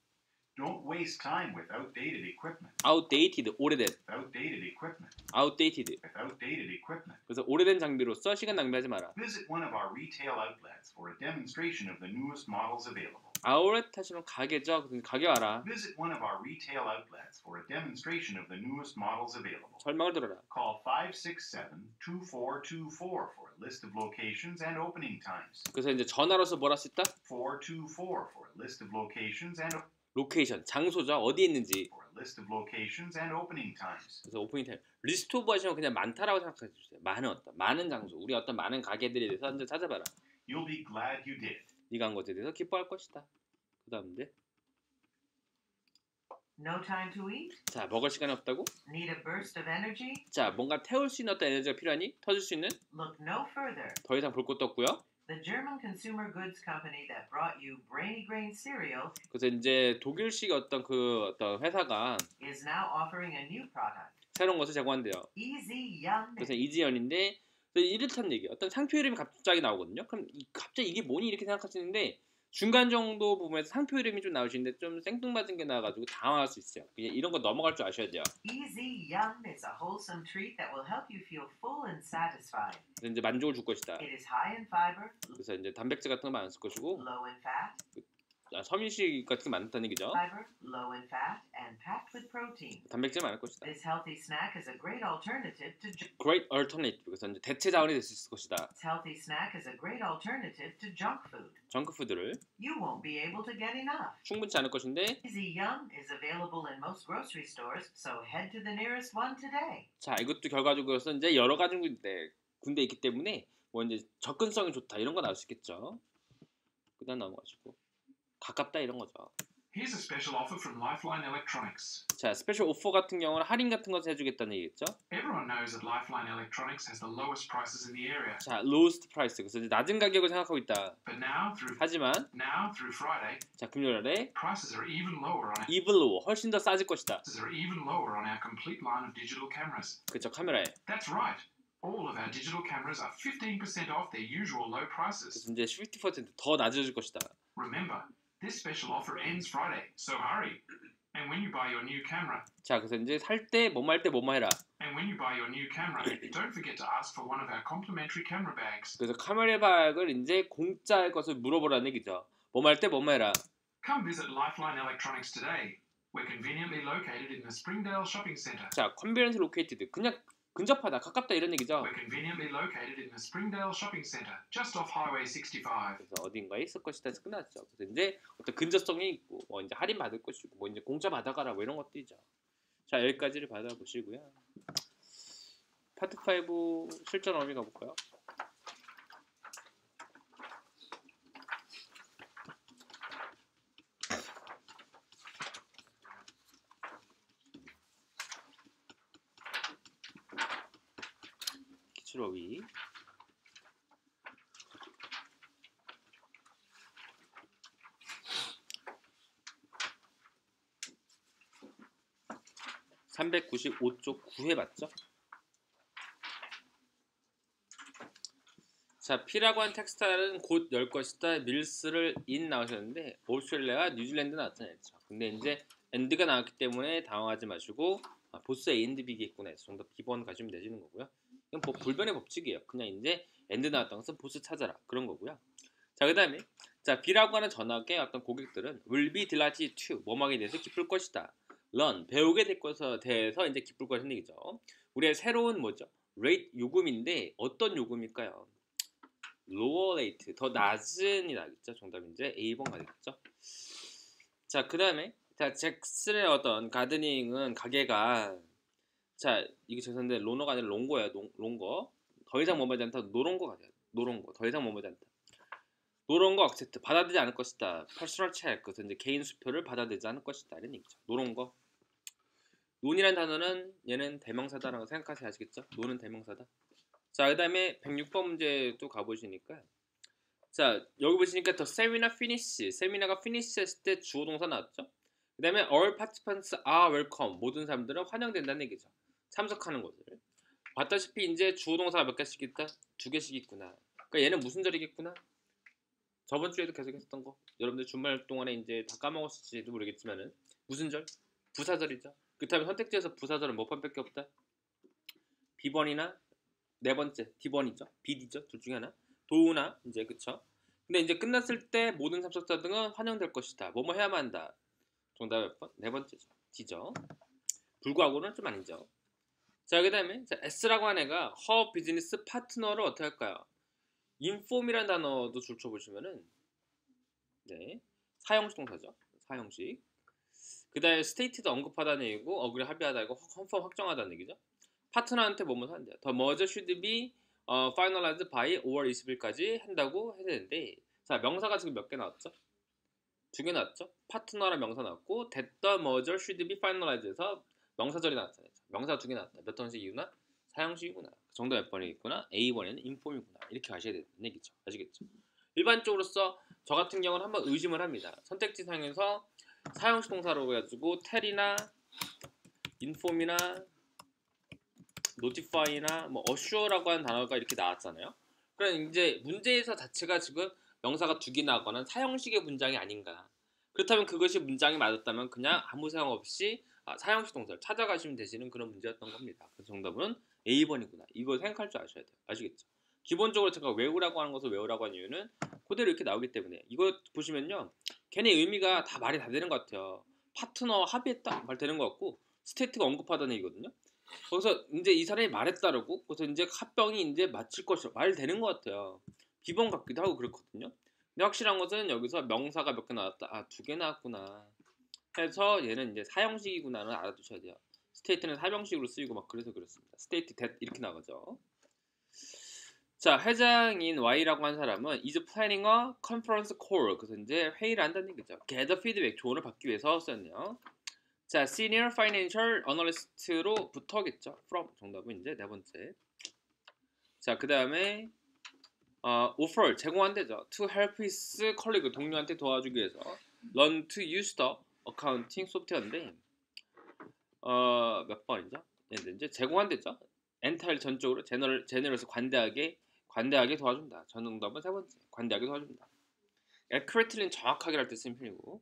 Don't waste time with outdated equipment. outdated 오래된 Outdated equipment. outdated With outdated equipment. 그래서 오래된 장비로서 시간 낭비하지 마라. Visit one of our retail outlets for a demonstration of the newest models available. 아울렛 하시면 가게죠. 그래서 가게 와라. Visit one of our retail outlets for a demonstration of the newest models available. 설명을 들어라. Call 567-2424 for a list of locations and opening times. 그래서 이제 전화로서 뭘 할 수 있다? 424 for a list of locations and 로케이션 장소죠. 어디 있는지. for a list of locations and opening times. 그래서 오프닝 타임 리스트 오브 하시면 그냥 많다라고 생각해 주세요. 많은 어떤 많은 장소. 우리 어떤 많은 가게들에 대해서 한번 찾아봐라. You'll be glad you did. 네가 한 것에 대해서 기뻐할 것이다. 그 다음인데 No time to eat? 자, 먹을 시간이 없다고? Need a burst of energy? 자, 뭔가 태울 수 있는 어떤 에너지가 필요하니? 터질 수 있는? Look no further. 더 이상 볼 것도 없고요. The German consumer goods company that brought you Brainy Grain cereal 그래서 이제 독일식 어떤 회사가 is now offering a new product. 새로운 것을 제공한대요. Easy Young. 그래서 이지연인데 이렇다는 얘기. 어떤 상표 이름이 갑자기 나오거든요. 그럼 갑자기 이게 뭐니 이렇게 생각하시는데 중간 정도 부분에서 상표 이름이 좀 나오시는데 좀 생뚱맞은 게 나와가지고 당황할 수 있어요. 그냥 이런 거 넘어갈 줄 아셔야 돼요. Easy Young is a wholesome treat that will help you feel full and satisfied. 그래서 이제 만족을 줄 것이다. It is high in fiber, 그래서 이제 단백질 같은 거 많을 것이고 low in fat, 섬유식 같은 게 많다는 얘기죠. fiber, low in fat, and packed with protein. 단백질 많을 것이다. This healthy snack is a great alternative to Great alternative. 그래서 이제 대체 자원이 될 수 있을 것이다. This healthy snack is a great alternative to junk food. 정크푸드를 You won't be able to get enough. 충분치 않을 것인데 Easy Yum is available in most grocery stores, so head to the nearest one today. 자, 이것도 결과적으로서 이제 여러 가지 군데 있기 때문에 뭐 이제 접근성이 좋다 이런 거 나올 수 있겠죠. 그다음 넘어가시고 가깝다 이런 거죠. Here's a special offer from Lifeline Electronics. 자, 스페셜 오퍼 같은 경우는 할인 같은 것을 해주겠다는 얘기겠죠. Everyone knows that Lifeline Electronics has the lowest prices in the area. 자, lowest price. 그래서 이제 낮은 가격을 생각하고 있다. But now through 하지만 Friday, 자, 금요일에 prices are even lower on even lower, 훨씬 더 싸질 것이다. our complete line of digital cameras. 그렇죠, 카메라에. That's right. All of our digital cameras are 15% off their usual low prices. 그래서 이제 50%더 낮아질 것이다. Remember, this special offer ends Friday, so hurry. And when you buy your new camera, 자, 그래서 이제 살 때 뭐뭐 할 때 뭐뭐 해라. don't forget to ask for one of our complimentary camera bags. 그래서 카메라 박을 이제 공짜일 것을 물어보라는 얘기죠. 뭐뭐 할 때 뭐뭐 해라. Come visit Lifeline Electronics today. We're conveniently located in the Springdale Shopping Centre. 자, convenient located. 그냥 근접하다, 가깝다 이런 얘기죠. We're conveniently located in the Springdale Shopping Centre, just off Highway 65. 그래서 어딘가에 있을 것이다 해서 끝났죠. 그래서 이제 어떤 근접성이 있고 뭐 이제 할인 받을 것이고 뭐 이제 공짜 받아가라 뭐 이런 것들이죠. 자, 여기까지를 받아보시고요. 파트 5 실전 어미 가볼까요? 752. (395쪽) 9회 맞죠? 자, P라고 한 텍스타일은 곧 열 것이다. 밀스를 인 나오셨는데 오스트레일리아와 뉴질랜드 나왔잖아요. 근데 이제 엔드가 나왔기 때문에 당황하지 마시고 보스 A and B가 있구나 해서 정답 B번 가시면 되시는 거고요. 이건 불변의 법칙이에요. 그냥 이제 엔드 나왔다고 해서 보스 찾아라 그런 거고요. 자, 그 다음에 자, B라고 하는 전학의 어떤 고객들은 will be delighted to 뭐뭐하게 대해서 기쁠 것이다. learn 배우게 될 것에 대해서 이제 기쁠 것이라는 얘기죠. 우리의 새로운 뭐죠? rate 요금인데 어떤 요금일까요? lower rate 더 낮은이 나겠죠. 정답 이제 A번 가겠죠. 자, 그 다음에 자, 잭슨의 어떤 가드닝은 가게가 자, 이게 죄송한데 로너가 아니라 롱거예요. 롱거. 더 이상 머무르지 않다. 노롱거 가자. 노롱거. 더 이상 머무르지 않다. 노롱거 액세트 받아들이지 않을 것이다. 퍼스널 체크 그래서 이제 개인 수표를 받아들이지 않을 것이다. 이런 얘기죠. 노롱거. 논이라는 단어는 얘는 대명사다라고 생각하셔야 아시겠죠? 논은 대명사다. 자, 그 다음에 106번 문제 또 가보시니까 자, 여기 보시니까 더 세미나 피니시 세미나가 피니시 했을 때 주어 동사 나왔죠? 그 다음에 all participants are welcome 모든 사람들은 환영된다는 얘기죠. 참석하는 것을 봤다시피 이제 주어 동사가 몇 개씩 있다? 2개씩 있구나. 그러니까 얘는 무슨 절이겠구나? 저번 주에도 계속 했었던 거 여러분들 주말 동안에 이제 다 까먹었을지도 모르겠지만은 무슨 절? 부사절이죠. 그 다음에 선택지에서 부사절은 몇 번밖에 없다? B번이나 네 번째 D번이죠. BD죠. 둘 중에 하나. 도우나 이제 그쵸. 근데 이제 끝났을 때 모든 참석자 등은 환영될 것이다. 뭐뭐 해야만 한다. 정답 몇 번? 네 번째죠. D죠. 불구하고는 좀 아니죠. 자, 그 다음에 S라고 한 애가 her business partner를 어떻게 할까요? inform이라는 단어도 줄쳐보시면은 네 사형식 동사죠. 사형식. 그 다음에 state도 언급하다는 얘기고 어그리 합의하다고 컨펌 확정하다는 얘기죠. 파트너한테 뭐뭐 한대요. The merger should be finalized by 5월 20일까지 한다고 해야 되는데 자, 명사가 지금 몇 개 나왔죠? 2개 나왔죠? 파트너랑 명사 나왔고 that the merger should be finalized에서 명사절이 나왔잖아요. 명사가 2개 나왔다. 몇 번씩이구나? 사형식이구나. 정답 몇 번이겠구나? A번에는 inform이구나. 이렇게 가셔야 되는 얘기죠. 아시겠죠? 일반적으로서 저 같은 경우는 한번 의심을 합니다. 선택지상에서 사형식 동사로 해가지고 tell이나 inform이나 notify나 뭐 assure라고 하는 단어가 이렇게 나왔잖아요. 그럼 이제 문제에서 자체가 지금 명사가 2개 나거나 사형식의 문장이 아닌가. 그렇다면 그것이 문장이 맞았다면 그냥 아무 생각 없이 사형식 동사를 찾아가시면 되시는 그런 문제였던 겁니다. 그래서 정답은 A번이구나. 이거 생각할 줄 아셔야 돼요. 아시겠죠? 기본적으로 제가 외우라고 하는 것을 외우라고 하는 이유는 그대로 이렇게 나오기 때문에 이거 보시면요. 걔네 의미가 다 말이 다 되는 것 같아요. 파트너 합의했다? 말 되는 것 같고 스테이트가 언급하다는 얘기거든요. 거기서 이제 이 사람이 말했다라고 그래서 이제 합병이 이제 맞출 것이라 말 되는 것 같아요. 비번 같기도 하고 그렇거든요. 근데 확실한 것은 여기서 명사가 몇 개 나왔다. 2개 나왔구나. 해서 얘는 이제 사형식이구나는 알아두셔야 돼요. 스테이트는 사형식으로 쓰이고 막 그래서 그렇습니다. 스테이트 that 이렇게 나가죠. 자, 회장인 Y라고 한 사람은 is planning a conference call. 그래서 이제 회의를 한다는 얘기죠. gather feedback 조언을 받기 위해서 썼네요. 자, Senior Financial Analyst로 붙어겠죠. From 정답은 이제 네 번째. 자, 그 다음에 offer 제공한대죠. To help his colleague 동료한테 도와주기 위해서 learn to use the accounting 소프트웨어인데 몇 번이죠? 이제 제공한대죠. 엔타일 전적으로 제너럴에서 관대하게 도와준다. 정답은 세 번째. 관대하게 도와준다. accurately는 정확하게랄 때 쓰는 편이고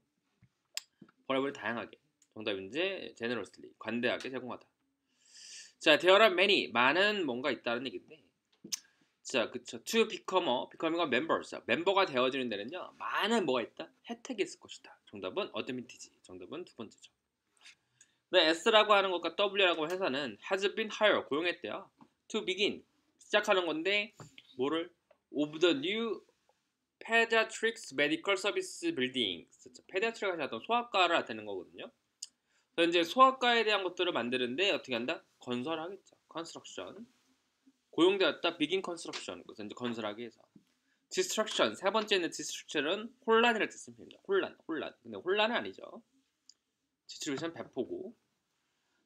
번역을 다양하게. 정답은 이제 generously 관대하게 제공하다. 자, there are many 많은 뭔가 있다는 얘기인데 자, 그쵸. to becoming a member. 자, 멤버가 되어지는 데는요 많은 뭐가 있다? 혜택이 있을 것이다. 정답은 advantage. 정답은 두 번째죠. 네, S라고 하는 것과 W라고 하는 회사는 has been hired 고용했대요. to begin 시작하는 건데 뭐를 of the new pediatrics medical service building. 페디아트릭 하던 소아과를 나타내는 거거든요. 그래서 이제 소아과에 대한 것들을 만드는데 어떻게 한다? 건설하겠죠. construction. 고용되었다. begin construction. 그래서 이제 건설하기 위해서. destruction. 세 번째는 destruction은 혼란이라는 뜻입니다. 혼란. 근데 혼란은 아니죠. distribution 배포고.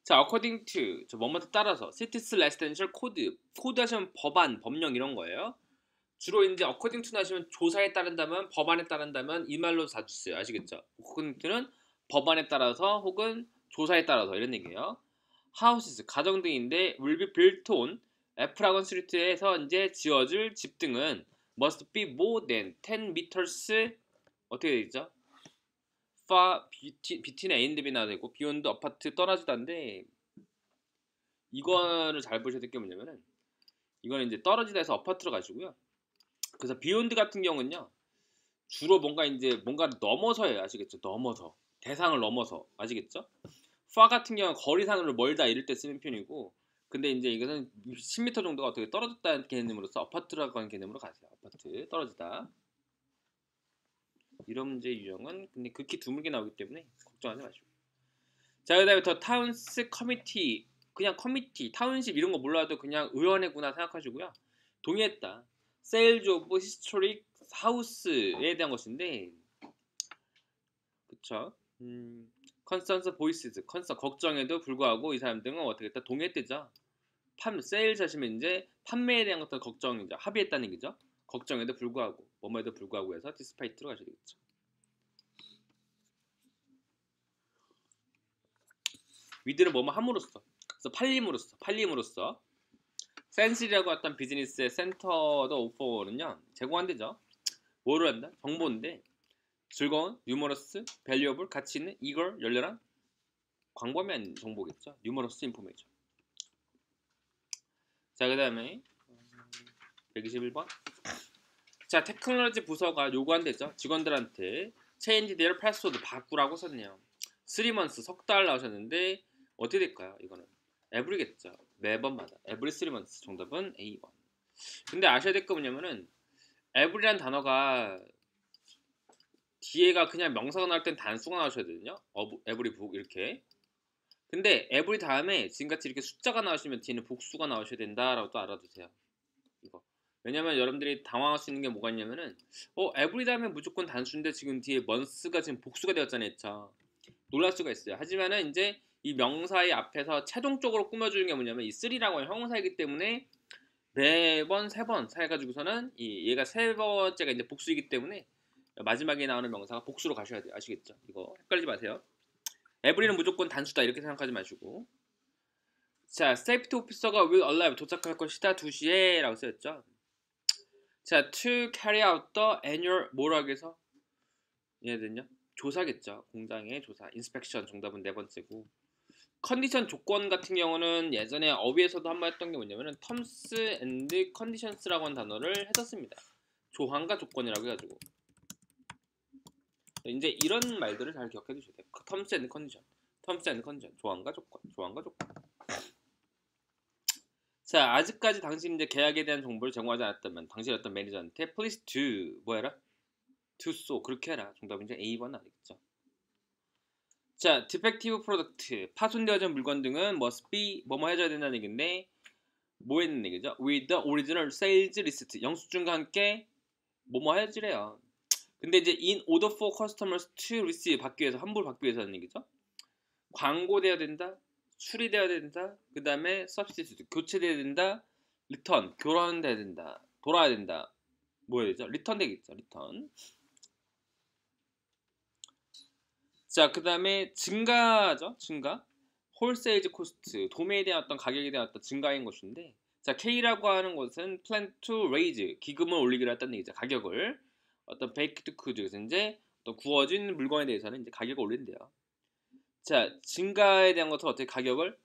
자, according to 저 뭐뭐에 따라서 cities residential code 코드 하시면 법안, 법령 이런 거예요. 주로 이제 according to 하시면 조사에 따른다면 법안에 따른다면 이 말로 사주세요. 아시겠죠? according to는 법안에 따라서 혹은 조사에 따라서 이런 얘기예요. houses 가정 등인데 will be built on 애플하건 스트리트에서 이제 지어질 집 등은 must be more than 10 meters 어떻게 되죠? far between A and B 나야 되고 beyond 아파트 떨어지다인데 이거를 잘 보셔야 될 게 뭐냐면은 이거는 이제 떨어지다 해서 아파트로 가시고요. 그래서 beyond 같은 경우는요. 주로 뭔가 이제 뭔가를 넘어서예요. 아시겠죠? 넘어서 대상을 넘어서 아시겠죠? far 같은 경우는 거리상으로 멀다 이럴 때 쓰는 표현이고 근데 이제 이것은 10m 정도가 어떻게 떨어졌다는 개념으로서 아파트라고 하는 개념으로 가세요. 아파트 떨어지다. 이런 문제 유형은 근데 극히 드물게 나오기 때문에 걱정하지 마시고. 자, 그다음에 더 타운스 커미티 그냥 커미티, 타운십 이런 거 몰라도 그냥 의원회구나 생각하시고요. 동의했다. 세일즈 오브 히스토릭 하우스에 대한 것인데 그쵸? 컨서스 보이스즈 컨서 걱정에도 불구하고 이 사람들은 어떻게 했다? 동의했대죠. 세일즈 하시면 이제 판매에 대한 것들 걱정이죠. 합의했다는 얘기죠. 걱정에도 불구하고 뭐뭐에도 불구하고 해서 디스파이트로 가셔야 되겠죠. 위드는 뭐뭐 함으로써 그래서 팔림으로써 센스리라고 했던 비즈니스의 센터도 오퍼는요 제공한대죠. 뭐를 한다? 정보인데 즐거운, 유머러스, 밸류어블, 가치 있는, 이걸, 열렬한 광범위한 정보겠죠. 유머러스 인포메이션. 자, 그 다음에 121번 자, 테크놀로지 부서가 요구한대죠. 직원들한테 change their password 바꾸라고 썼네요. 3months 석 달 나오셨는데 어떻게 될까요? 이거는 every겠죠. 매번마다 every 3 months 정답은 A1. 근데 아셔야 될 거 뭐냐면은 every란 단어가 뒤에가 그냥 명사가 나올 땐 단수가 나오셔야 되거든요. every book 이렇게. 근데 every 다음에 지금같이 이렇게 숫자가 나오시면 뒤에는 복수가 나오셔야 된다라고 또 알아두세요. 이거. 왜냐면 여러분들이 당황할 수 있는 게 뭐가 있냐면은 every 다음에 무조건 단수인데 지금 뒤에 months가 지금 복수가 되었잖아요. 했죠. 놀랄 수가 있어요. 하지만은 이제 이 명사의 앞에서 최종적으로 꾸며주는 게 뭐냐면 이 3라고 하는 형용사이기 때문에 매번 3번 해가지고서는 얘가 세 번째가 이제 복수이기 때문에 마지막에 나오는 명사가 복수로 가셔야 돼요. 아시겠죠? 이거 헷갈리지 마세요. every는 무조건 단수다 이렇게 생각하지 마시고. 자, 세이프티 오피서가 will arrive 도착할 것이다 2시에 라고 쓰였죠. 자, to carry out the annual 뭐라고 하기 위해서 얘네들은요 조사겠죠. 공장의 조사 inspection 정답은 네 번째고. 컨디션 조건 같은 경우는 예전에 어휘에서도 한번 했던 게 뭐냐면은 terms and conditions라고 하는 단어를 했었습니다. 조항과 조건이라고 해가지고 이제 이런 말들을 잘 기억해 두셔야 돼요. terms and condition 조항과 조건 자, 아직까지 당신 이제 계약에 대한 정보를 제공하지 않았다면 당신의 어떤 매니저한테 please do 뭐해라? do so 그렇게 해라. 정답은 이제 A번 아니겠죠. 자, defective product 파손되어진 물건 등은 must be 뭐뭐 해줘야 된다는 얘기인데 뭐 했는 얘기죠? with the original sales list 영수증과 함께 뭐뭐 해주래요. 근데 이제 in order for customers to receive 받기 위해서 환불 받기 위해서는 얘기죠. 광고되어야 된다. 수리되어야 된다. 그 다음에 substitute 교체되어야 된다. return 교환돼야 된다. 돌아야 된다. 뭐 해야 되죠? return 되겠죠. return. 자, 그 다음에 증가죠. 증가. 홀세일즈 코스트 도매에 대한 어떤 가격에 대한 어떤 증가인 것인데 자, K라고 하는 것은 plan to raise 기금을 올리기로 했다는 얘기죠. 가격을 어떤 baked goods 이제 어떤 구워진 물건에 대해서는 이제 가격을 올린대요. 자, 증가에 대한 것은 어떻게 가격을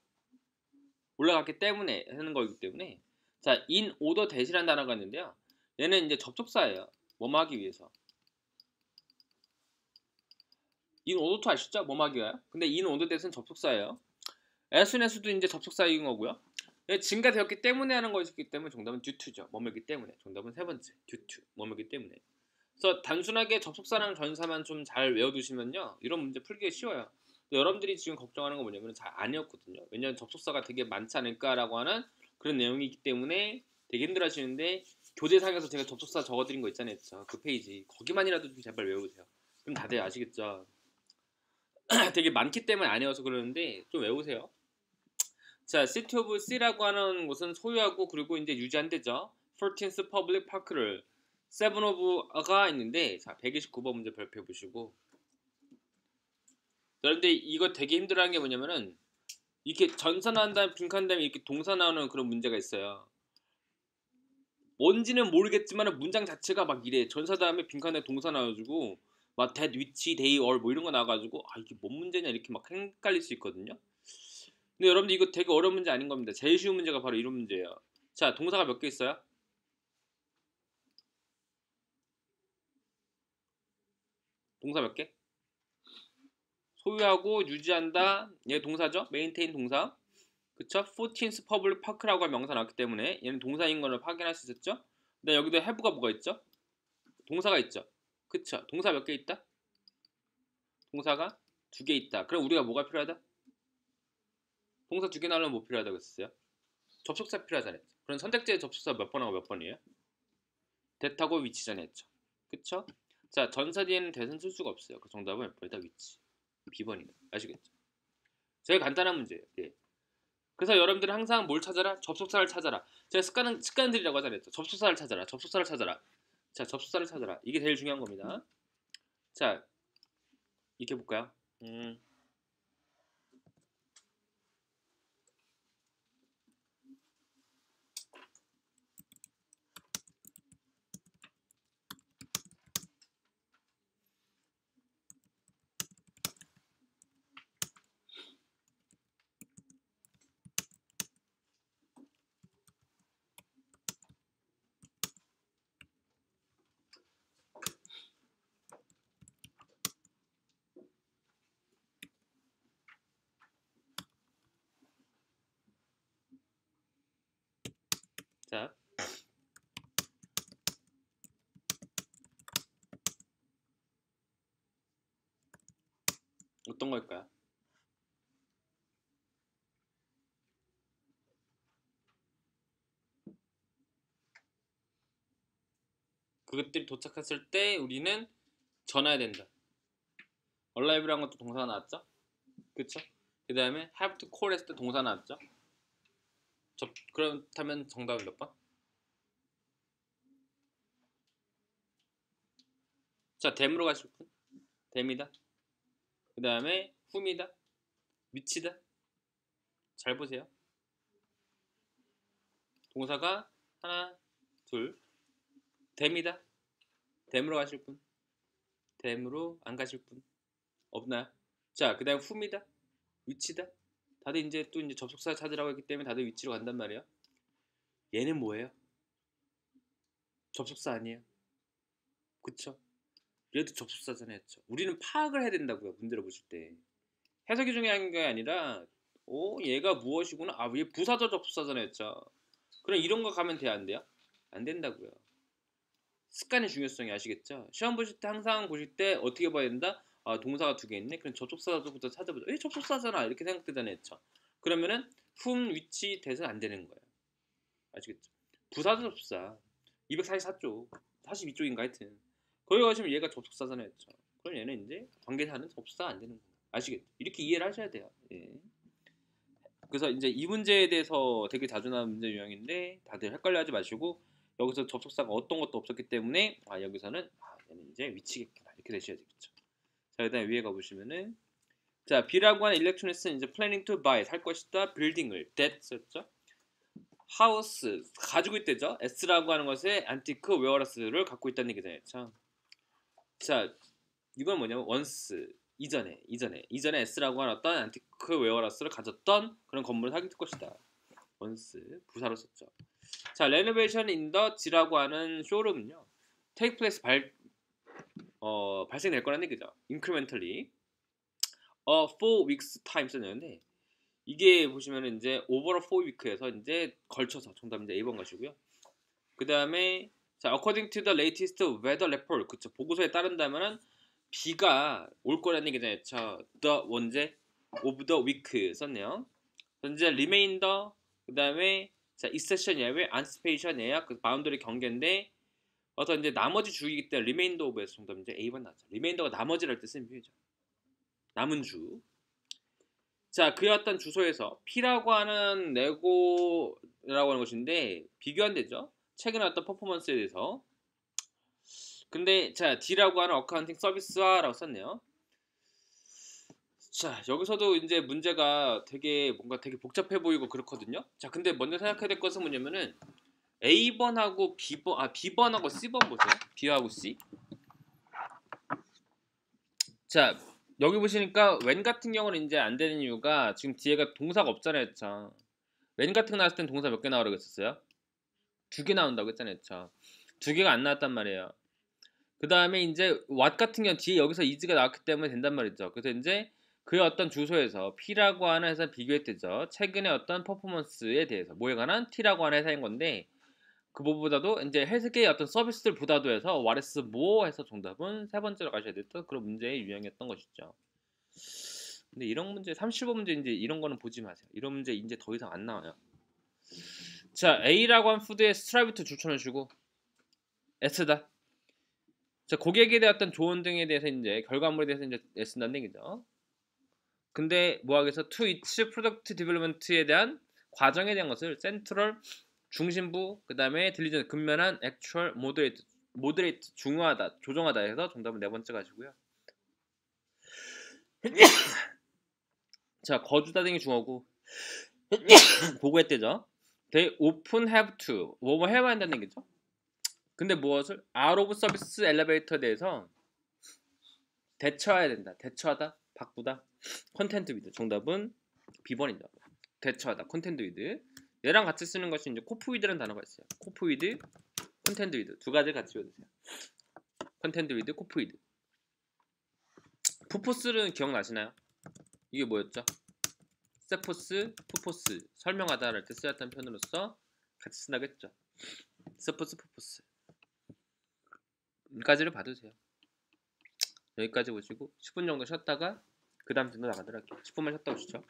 올라갔기 때문에 하는 거기 때문에 자, in order 대신한 단어가 있는데요. 얘는 이제 접속사예요. 뭐뭐 하기 위해서. in order to 아시죠? 뭐뭐 하기 위해요. 근데 in order 대신 접속사예요. as soonas도 이제 접속사인 거고요. 증가되었기 때문에 하는 것이기 때문에 정답은 due to죠. 뭐뭐기 때문에. 정답은 세 번째. due to. 뭐뭐기 때문에. 그래서 단순하게 접속사랑 전사만 좀 잘 외워두시면요. 이런 문제 풀기가 쉬워요. 여러분들이 지금 걱정하는 건 뭐냐면 잘 아니었거든요. 왜냐하면 접속사가 되게 많지 않을까라고 하는 그런 내용이기 때문에 되게 힘들어하시는데 교재상에서 제가 접속사 적어드린 거 있잖아요. 그 페이지. 거기만이라도 좀 제발 외우세요. 그럼 다들 아시겠죠? 되게 많기 때문에 아니어서 그러는데 좀 외우세요. 자, City of C라고 하는 곳은 소유하고 그리고 이제 유지한대죠. 14th Public Park를 7 of가 있는데 자, 129번 문제 발표해 보시고. 그런데 이거 되게 힘들어하는 게 뭐냐면은 이렇게 전사 나온 다음에 빈칸 다음에 이렇게 동사 나오는 그런 문제가 있어요. 뭔지는 모르겠지만 문장 자체가 막 이래. 전사 다음에 빈칸에 동사 나와가지고 막 that, which, they, or 뭐 이런 거 나와가지고 아 이게 뭔 문제냐 이렇게 막 헷갈릴 수 있거든요. 근데 여러분들 이거 되게 어려운 문제 아닌 겁니다. 제일 쉬운 문제가 바로 이런 문제예요. 자, 동사가 몇 개 있어요? 동사 몇 개? 소유하고 유지한다. 얘 동사죠? 메인테인 동사. 그쵸? 14th Public Park라고 할 명사 나왔기 때문에 얘는 동사인 거를 확인할 수 있었죠? 근데 여기도 have가 뭐가 있죠? 동사가 있죠? 그쵸? 동사 몇 개 있다? 동사가 2개 있다. 그럼 우리가 뭐가 필요하다? 동사 2개 나오려면 뭐 필요하다고 했었어요? 접속사 필요하잖아요. 그럼 선택지의 접속사 몇 번하고 몇 번이에요? that하고 which잖아요. 했죠. 그쵸? 자, 전사 뒤에는 that은 쓸 수가 없어요. 그 정답은 일단 which. B번이네. 아시겠죠? 제일 간단한 문제예요. 예. 그래서 여러분들은 항상 뭘 찾아라? 접속사를 찾아라. 제가 습관들이라고 하잖아요. 접속사를 찾아라. 접속사를 찾아라. 자, 접속사를 찾아라. 이게 제일 중요한 겁니다. 자, 이렇게 볼까요? 자, 어떤 걸까요? 그것들이 도착했을 때 우리는 전화해야 된다. arrive라는 것도 동사가 나왔죠? 그쵸? 그 다음에 have to call 했을 때 동사 나왔죠? 그렇다면 정답은 몇 번? 자, them으로 가실 분? them이다. 그 다음에 whom이다. which다. 잘 보세요. 동사가 하나, 둘. them이다. them으로 가실 분? them으로 안 가실 분? 없나요? 자, 그 다음에 whom이다. which다. 다들 이제 또 이제 접속사 찾으라고 했기 때문에 다들 위치로 간단 말이에요. 얘는 뭐예요? 접속사 아니에요? 그쵸? 얘도 접속사잖아요. 우리는 파악을 해야 된다고요. 문제를 보실 때. 해석이 중요한 게 아니라 얘가 무엇이구나. 아, 얘 부사적 접속사잖아요. 그럼 이런 거 가면 돼요? 안 돼요? 안 된다고요. 습관의 중요성이 아시겠죠? 시험 보실 때 항상 보실 때 어떻게 봐야 된다? 아, 동사가 2개 있네? 그럼 접속사부터 찾아보자. 접속사잖아. 이렇게 생각되잖아요. 그러면은 whom, which, that은 안 되는 거예요. 아시겠죠? 부사적 접속사 244쪽 42쪽인가 하여튼 거기 가시면 얘가 접속사잖아요. 그럼 얘는 이제 관계사는 접속사가 안 되는 거예요. 아시겠죠? 이렇게 이해를 하셔야 돼요. 예. 그래서 이제 이 문제에 대해서 되게 자주 나오는 문제 유형인데 다들 헷갈려하지 마시고 여기서 접속사가 어떤 것도 없었기 때문에 여기서는 얘는 이제 위치겠구나 이렇게 되셔야 되겠죠. 자, 일단 위에 가보시면은 자, B라고 하는 일렉트로닉스는 이제 planning to buy 살 것이다 빌딩을 that 썼죠. 하우스 가지고 있대죠. S라고 하는 것에 안티크 웨어러스를 갖고 있다는 얘기잖아요. 자, 이건 뭐냐면 once 이전에 S라고 하는 어떤 안티크 웨어러스를 가졌던 그런 건물을 사귈 것이다. once 부사로 썼죠. 자, renovation in the G라고 하는 쇼룸은요 take place 발생될 거라는 얘기죠. incrementally 4 weeks time 썼는데 이게 보시면은 이제 over 4 week에서 이제 걸쳐서 정답 이제 A번 가시고요. 그 다음에 자, according to the latest weather report 그쵸 보고서에 따른다면은 비가 올 거라는 얘기잖아요. the 원제 of the week 썼네요. 현재 remainder 그 다음에 자, exception 예외 anticipation 예약 그 바운더리 경계인데 어떤 이제 나머지 주이기 때문에 remainder of에서 정답 이제 A번 나왔죠. remainder가 나머지를 할 때 쓰는 표현이죠. 남은 주. 자, 그의 어떤 주소에서 P라고 하는 레고라고 하는 것인데 비교한대죠. 최근에 어떤 퍼포먼스에 대해서. 근데 자, D라고 하는 어카운팅 서비스화라고 썼네요. 자, 여기서도 이제 문제가 되게 뭔가 되게 복잡해 보이고 그렇거든요. 자, 근데 먼저 생각해야 될 것은 뭐냐면은 A번하고 B번하고 C번 보세요. B하고 C. 자, 여기 보시니까 when 같은 경우는 이제 안 되는 이유가 지금 뒤에가 동사가 없잖아요. 자, when 같은 거 나왔을 땐 동사 몇 개 나오라고 했었어요? 2개 나온다고 했잖아요. 자, 2개가 안 나왔단 말이에요. 그 다음에 이제 what 같은 경우는 뒤에 여기서 is가 나왔기 때문에 된단 말이죠. 그래서 이제 그의 어떤 주소에서 P라고 하는 회사 비교했대죠. 최근에 어떤 퍼포먼스에 대해서 뭐에 관한 T라고 하는 회사인 건데 그보다도 이제 헬스계의 어떤 서비스들보다도 해서 what is more 해서 정답은 세 번째로 가셔야 됐던 그런 문제의 유형이었던 것이죠. 근데 이런 문제 35문제 이제 이런 거는 보지 마세요. 이런 문제 이제 더 이상 안 나와요. 자, A라고 한 푸드에 스트라이브트 추천을 주고 S다. 자, 고객에 대한 어떤 조언 등에 대해서 이제 결과물에 대해서 이제 애쓴다는 얘기죠. 근데 뭐하겠어? to each product development에 대한 과정에 대한 것을 센트럴 중심부 그 다음에 딜리전트 근면한 액츄얼 모더레이트 중요하다 조정하다 해서 정답은 네 번째 가시고요. 자, 거주다 등이 중어고 보고했대죠. They often have to 뭐 해야 한다는 얘기죠. 근데 무엇을 out of service 엘리베이터에 대해서 대처해야 된다. 대처하다 바꾸다 컨텐트 위드 정답은 B번이죠. 대처하다 컨텐트 위드 얘랑 같이 쓰는 것이 이제 코프 위드라는 단어가 있어요. 코프 위드 컨텐트 위드 두 가지 같이 외우세요. 컨텐트 위드 코프 위드. 푸포스는 기억나시나요? 이게 뭐였죠? 세포스, 푸포스 설명하다 할 때 쓰였던 표현으로서 같이 쓴다고 했죠. 세포스, 푸포스 여기까지를 봐두세요. 여기까지 보시고 10분 정도 쉬었다가 그 다음 진도 나가도록 할게요. 10분만 쉬었다 오시죠.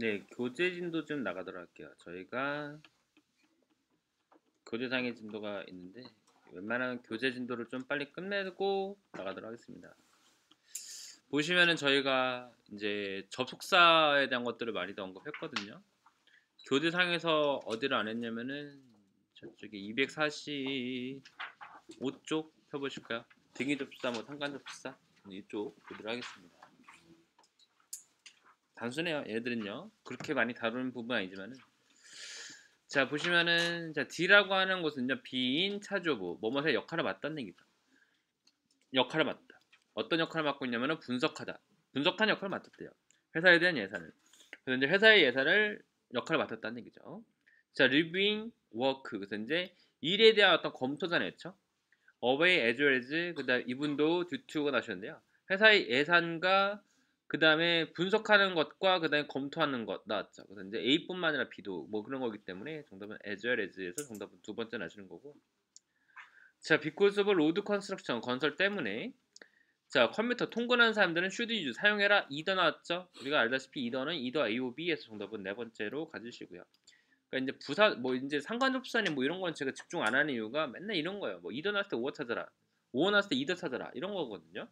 네, 교재 진도 좀 나가도록 할게요. 저희가 교재상의 진도가 있는데 웬만한 교재 진도를 좀 빨리 끝내고 나가도록 하겠습니다. 보시면은 저희가 이제 접속사에 대한 것들을 많이 더 언급했거든요. 교재상에서 어디를 안 했냐면은 저쪽에 245쪽 펴보실까요? 등위 접수사, 뭐 상관 접수사 이쪽 보도록 하겠습니다. 단순해요. 얘들은요. 그렇게 많이 다루는 부분은 아니지만은 자 보시면은 자 D라고 하는 것은요 비인 차주부 뭐뭐의 역할을 맡다는 얘기죠. 역할을 맡다. 어떤 역할을 맡고 있냐면은 분석하다. 분석하는 역할을 맡았대요. 회사에 대한 예산을. 그래서 이제 회사의 예산을 역할을 맡았다는 얘기죠. 자 reviewing work 그래서 이제 일에 대한 어떤 검토잖아요, 그렇죠? away as well as 그다음 이분도 duty가 나셨는데요. 회사의 예산과 그 다음에 분석하는 것과 그 다음에 검토하는 것 나왔죠. 그래서 이제 A뿐만 아니라 B도 뭐 그런 거기 때문에 정답은 as well as에서 정답은 두 번째 나시는 거고. 자, because of road construction 건설 때문에 자, 컴퓨터 통근하는 사람들은 should use 사용해라. either 나왔죠? 우리가 알다시피 either는 either A or B에서 정답은 네 번째로 가지시고요. 그러니까 이제 부사 뭐 이제 상관접수사니 뭐 이런 건 제가 집중 안 하는 이유가 맨날 이런 거예요. 뭐 either 나왔을 때 오어 찾아라. 오어 나왔을 때 either 찾아라. 이런 거거든요.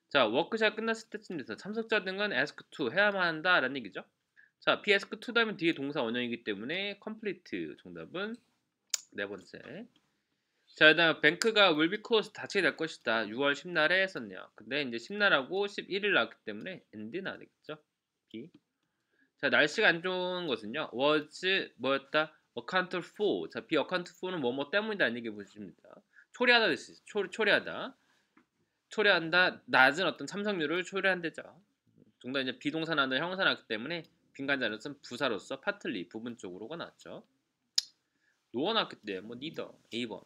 자, 워크샵 끝났을 때쯤 돼서 참석자 등은 ask to 해야만 한다라는 얘기죠. 자, be ask to 다음에 뒤에 동사 원형이기 때문에 complete 정답은 네 번째. 자, 그다음 뱅크가 will be closed 닫히게 될 것이다. 6월 10날에 했었네요. 근데 이제 10날하고 11일 나왔기 때문에 end 나야 되겠죠. B. 자, 날씨가 안 좋은 것은요. was 뭐였다? account for. 자, be account for는 뭐뭐 때문이다는 얘기 보십니다. 초래하다 됐어요. 초래하다. 초래한다. 낮은 어떤 참석률을 초래한대죠. 정답 이제 비동사 나왔는데 형사 나왔기 때문에 빈간 자리로서는 부사로서 partly 부분적으로가 나왔죠. 노어 나왔기 때문에 뭐 neither A번.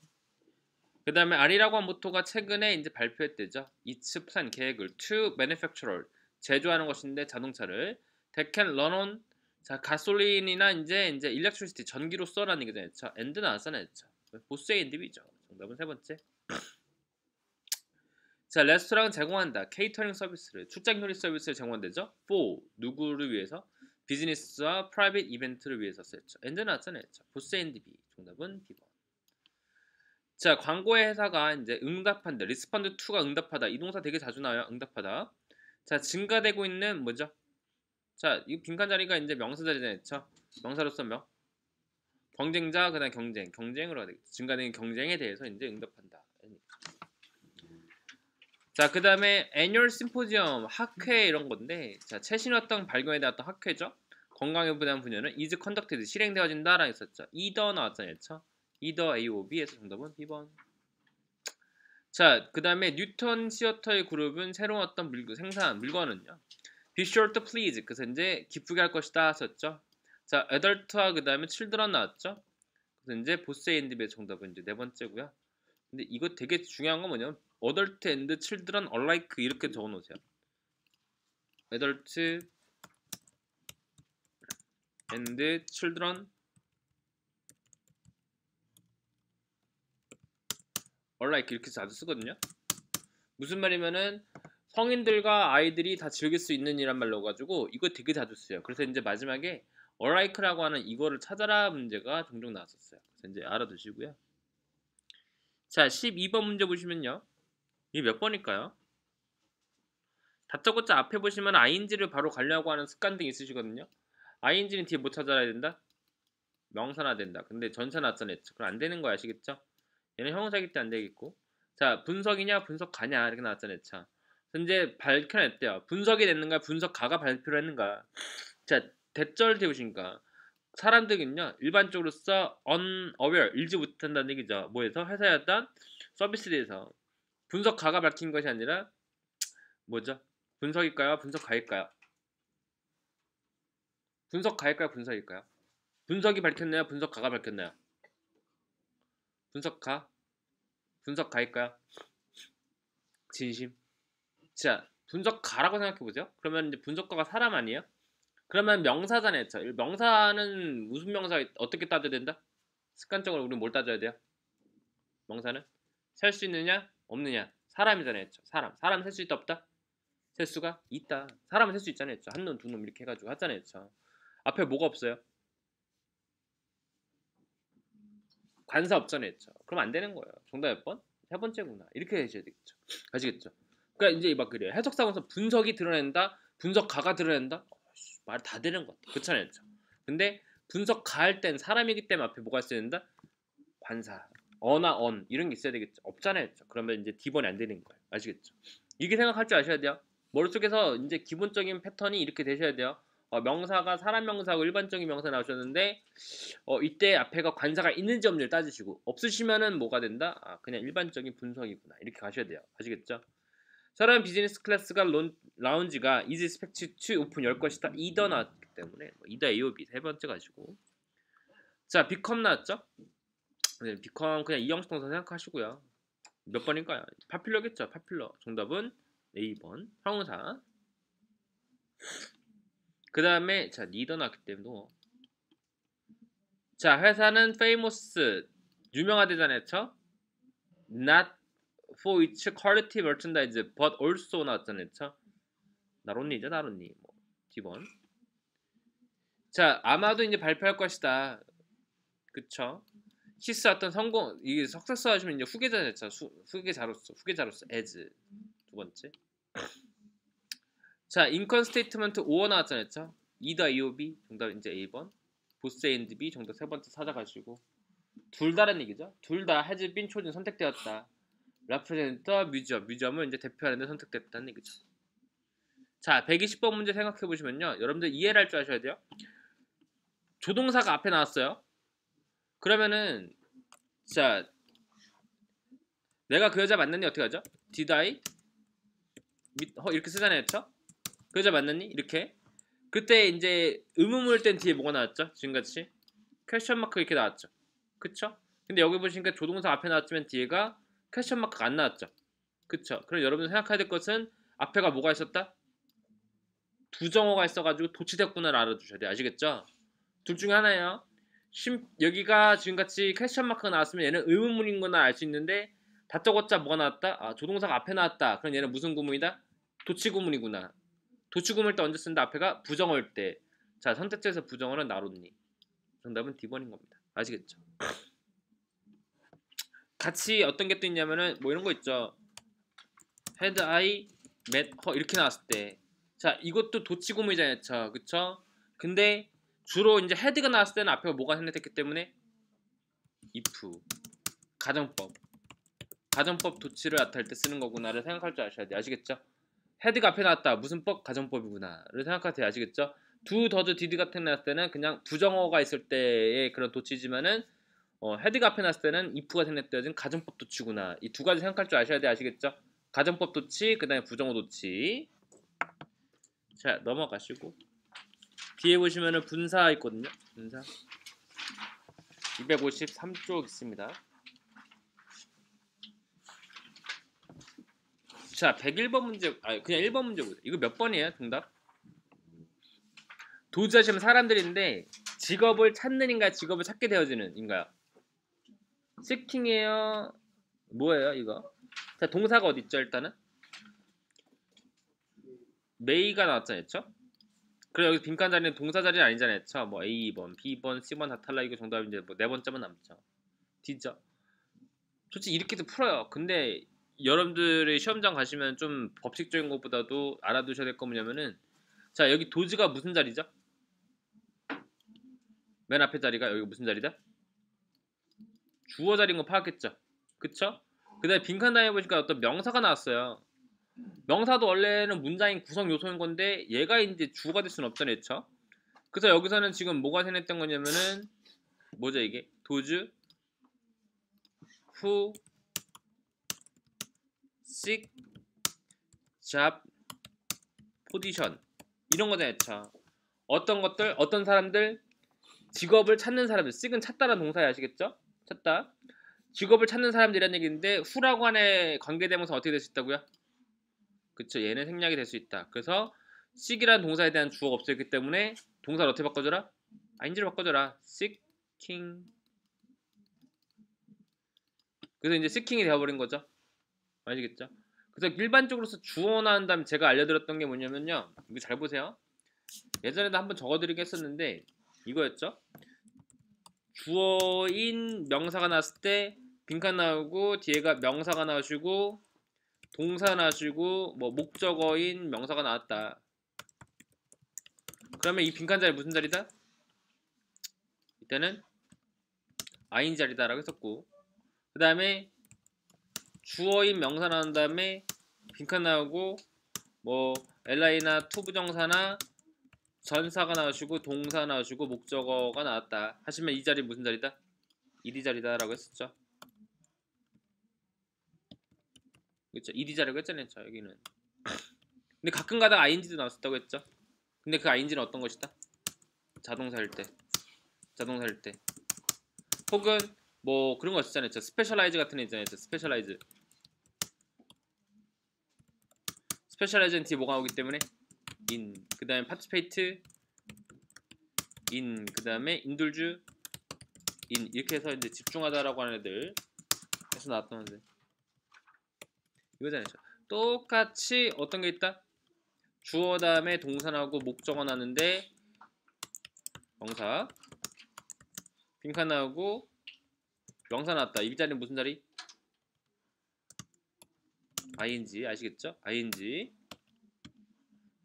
그 다음에 R이라고 한 모토가 최근에 이제 발표했대죠. Its plan 계획을 to manufacturer 제조하는 것인데 자동차를 that can run on 자 가솔린이나 이제 electricity 전기로 써라는 얘기잖아요. and 나왔잖아요. 보스 and B죠. 정답은 세 번째. 자, 레스토랑은 제공한다. 케이터링 서비스를 출장 요리 서비스를 제공한대죠. for 누구를 위해서? 비즈니스와 프라이빗 이벤트를 위해서 썼죠. and 나왔잖아요. 보스 and B. 정답은 B번. 자, 광고의 회사가 이제 응답한다. respond to가 응답하다. 이 동사 되게 자주 나와요. 응답하다. 자, 증가되고 있는 뭐죠? 자, 이 빈칸 자리가 이제 명사 자리잖아요. 명사로서 경쟁자 그다음 경쟁으로 하되겠죠. 증가되는 경쟁에 대해서 이제 응답한다. 자, 그 다음에 annual symposium 학회 이런 건데, 자, 최신 어떤 발견에 대한 어떤 학회죠. 건강에 대한 분야는 is conducted 실행되어진다라고 했었죠. either 나왔잖아요. either A or B에서 정답은 B번. 자, 그 다음에 뉴턴 시어터의 그룹은 새로운 어떤 생산 물건은요. be sure to please. 그래서 이제 기쁘게 할 것이다 하셨죠. 자, adult와 그 다음에 children 나왔죠. 그래서 이제 보스 and B의 정답은 이제 네 번째고요. 근데 이거 되게 중요한 건 뭐냐면 adult and children alike 이렇게 적어 놓으세요. adult and children alike 이렇게 자주 쓰거든요. 무슨 말이면은 성인들과 아이들이 다 즐길 수 있는 이란 말로 가지고 이거 되게 자주 써요. 그래서 이제 마지막에 alike라고 하는 이거를 찾아라 문제가 종종 나왔었어요. 그래서 이제 알아두시고요. 자, 12번 문제 보시면요. 이게 몇 번일까요? 다짜고짜 앞에 보시면 ing를 바로 가려고 하는 습관 등이 있으시거든요. ing는 뒤에 뭐 찾아야 된다? 명사나 된다. 근데 전사 나왔잖아요. 그럼 안 되는 거 아시겠죠? 얘는 형용사기 때 안 되겠고. 자, 분석이냐 분석가냐 이렇게 나왔잖아요. 자, 현재 밝혀냈대요. 분석이 됐는가 분석가가 발표를 했는가. 자, 대절 되우신가. 사람들은요 일반적으로 unaware 일지 못한다는 얘기죠. 뭐에서? 회사의 어떤 서비스에 대해서 분석가가 밝힌 것이 아니라 뭐죠? 분석일까요? 분석가일까요? 분석가일까요? 분석일까요? 분석이 밝혔나요? 분석가가 밝혔나요? 분석가? 분석가일까요? 진심? 자, 분석가라고 생각해보죠. 그러면 이제 분석가가 사람 아니에요? 그러면 명사잖아요. 명사는 무슨 명사 어떻게 따져야 된다? 습관적으로 우리는 뭘 따져야 돼요? 명사는 셀 수 있느냐 없느냐. 사람이잖아요. 사람 셀 수 있다 없다? 셀 수가 있다. 사람은 셀 수 있잖아요. 한 놈 두 놈 이렇게 해가지고 하잖아요. 앞에 뭐가 없어요? 관사 없잖아요. 그럼 안 되는 거예요. 정답 몇 번? 세 번째구나. 이렇게 하셔야 되겠죠. 아시겠죠? 그러니까 이제 막 그래요. 해석상에서 분석이 드러낸다, 분석가가 드러낸다. 말 다 되는 것 같아. 그렇잖아요. 근데 분석가 할 땐 사람이기 때문에 앞에 뭐가 있어야 된다? 관사, 어나 언 이런 게 있어야 되겠죠. 없잖아요. 그러면 이제 D번이 안 되는 거예요. 아시겠죠? 이게 생각할 줄 아셔야 돼요. 머릿속에서 이제 기본적인 패턴이 이렇게 되셔야 돼요. 명사가 사람 명사하고 일반적인 명사 나오셨는데 이때 앞에가 관사가 있는지 없는지를 따지시고 없으시면은 뭐가 된다? 그냥 일반적인 분석이구나. 이렇게 가셔야 돼요. 아시겠죠? 사람 비즈니스 클래스가 라운지가 is expected to open 열 것이다. either 나왔기 때문에 either A or B 세 번째 가시고. 자, become 나왔죠? 네, become 그냥 이형식 동사 생각하시고요. 몇 번일까요? popular겠죠. popular. 정답은 A번 형용사. 그 다음에 자, neither 나왔기 때문에 자, 회사는 famous 유명하대잖아요. not for each quality merchandise but also 나왔잖아요. 그쵸? 나론니죠, 나론니. 뭐 D번. 자, 아마도 이제 발표할 것이다. 그쵸? 키스 어떤 성공, 이게 석세스 하시면 이제 후계자였죠. 후계자로서 as 두 번째. 자, 인컨 스테이트먼트 5원 나왔잖아요. 그쵸? either A or B 정답 이제 A번. both A and B 정답 세 번째 찾아가시고 둘 다라는 얘기죠. 둘 다 has been chosen 선택되었다. represent 뮤지엄을 이제 대표하는 데 선택됐다는 얘기죠. 자, 120번 문제 생각해 보시면요. 여러분들 이해를 할 줄 아셔야 돼요. 조동사가 앞에 나왔어요. 그러면은 자, 내가 그 여자 만났니 어떻게 하죠? Did I? 이렇게 쓰잖아요. 그쵸? 그 여자 만났니? 이렇게. 그때 이제 의문문일 땐 뒤에 뭐가 나왔죠? 지금같이 퀘스천 마크 이렇게 나왔죠. 그쵸? 근데 여기 보시니까 조동사 앞에 나왔지만 뒤에가 퀘스천 마크가 안 나왔죠. 그쵸? 그럼 여러분 생각해야 될 것은 앞에가 뭐가 있었다? 부정어가 있어가지고 도치됐구나를 알아두셔야 돼요. 아시겠죠? 둘 중에 하나예요. 여기가 지금같이 퀘스천 마크가 나왔으면 얘는 의문문인 거나 알 수 있는데 다짜고짜 뭐가 나왔다? 아, 조동사가 앞에 나왔다. 그럼 얘는 무슨 구문이다? 도치구문이구나. 도치구문일 때 언제 쓴다? 앞에가 부정어일 때. 자, 선택지에서 부정어는 나론니. 정답은 D번인 겁니다. 아시겠죠? 같이 어떤 게 또 있냐면은 뭐 이런 거 있죠. had I met her 이렇게 나왔을 때. 자, 이것도 도치구문이잖아요. 그쵸? 근데 주로 이제 had가 나왔을 때는 앞에가 뭐가 생략됐기 때문에 if 가정법 도치를 나타낼 때 쓰는 거구나를 생각할 줄 아셔야 돼요. 아시겠죠? 헤드가 앞에 나왔다. 무슨 법? 가정법이구나를 생각하세요. 아시겠죠? do, does, did 같은 게 나왔을 때는 그냥 부정어가 있을 때의 그런 도치지만은 헤드가 앞에 나왔을 때는 if가 생략되어진 가정법 도치구나. 이 두 가지 생각할 줄 아셔야 돼요. 아시겠죠? 가정법 도치, 그 다음에 부정어 도치. 자, 넘어가시고 뒤에 보시면은 분사 있거든요. 분사 253쪽 있습니다. 자, 101번 문제, 그냥 1번 문제 보세요. 이거 몇 번이에요, 정답? 도지하시면 사람들인데 직업을 찾는 인가, 직업을 찾게 되어지는 인가요? seeking이에요? 뭐예요, 이거? 자, 동사가 어디 있죠, 일단은? may가 나왔잖아요, 그쵸? 그리고 여기 빈칸 자리는 동사 자리는 아니잖아요, 그쵸? 뭐 A번, B번, C번 다 탈락. 이거 정답 이제 뭐 네 번째만 남죠. D죠. 솔직히 이렇게도 풀어요. 근데 여러분들이 시험장 가시면 좀 법칙적인 것보다도 알아두셔야 될 거 뭐냐면은 자, 여기 도지가 무슨 자리죠? 맨 앞에 자리가 여기 무슨 자리다? 주어 자리인 거 파악했죠? 그쵸? 그 다음에 빈칸 다음에 보니까 어떤 명사가 나왔어요. 명사도 원래는 문장인 구성 요소인 건데 얘가 이제 주어가 될 수는 없잖아요. 그쵸? 그래서 여기서는 지금 뭐가 생겼던 거냐면은 뭐죠 이게? 도즈 who seek job position 이런 거잖아요. 어떤 것들, 어떤 사람들, 직업을 찾는 사람들. seek은 찾다라는 동사에 아시겠죠? 찾다. 직업을 찾는 사람들이라는 얘기인데 who라고 하는 관계대명사 어떻게 될 수 있다고요? 그쵸, 얘는 생략이 될 수 있다. 그래서 seek이라는 동사에 대한 주어가 없었기 때문에 동사를 어떻게 바꿔줘라? ing를 바꿔줘라. seeking. 그래서 이제 seeking이 되어버린 거죠. 아시겠죠? 그래서 일반적으로서 주어 나온 다음에 제가 알려드렸던 게 뭐냐면요. 이거 잘 보세요. 예전에도 한번 적어드리긴 했었는데 이거였죠. 주어인 명사가 나왔을 때 빈칸 나오고 뒤에가 명사가 나오시고 동사 나오시고 뭐 목적어인 명사가 나왔다. 그러면 이 빈칸 자리 무슨 자리다? 이때는 ing 자리다라고 했었고, 그 다음에 주어인 명사 나온 다음에 빈칸 나오고 뭐 li나 to 부정사나 전사가 나오시고 동사 나오시고 목적어가 나왔다 하시면 이 자리 무슨 자리다? ed 자리다 라고 했었죠. 그렇죠? ed 자리라고 했잖아요. 여기는. 근데 가끔 가다가 ing도 나왔었다고 했죠. 근데 그 ing는 어떤 것이다? 자동사일 때. 혹은 뭐 그런 거 있잖아요. 스페셜라이즈 같은 애 있잖아요. 스페셜라이즈는 뒤에 뭐가 오기 때문에 in, 그 다음에 participate in, 그 다음에 indulge in, 이렇게 해서 이제 집중하다라고 하는 애들 해서 나왔던 건데 이거잖아요. 똑같이 어떤 게 있다? 주어 다음에 동사 나오고 목적어 나는데 명사 빈칸 나오고 명사 나왔다. 이 자리는 무슨 자리? ing 아시겠죠? ing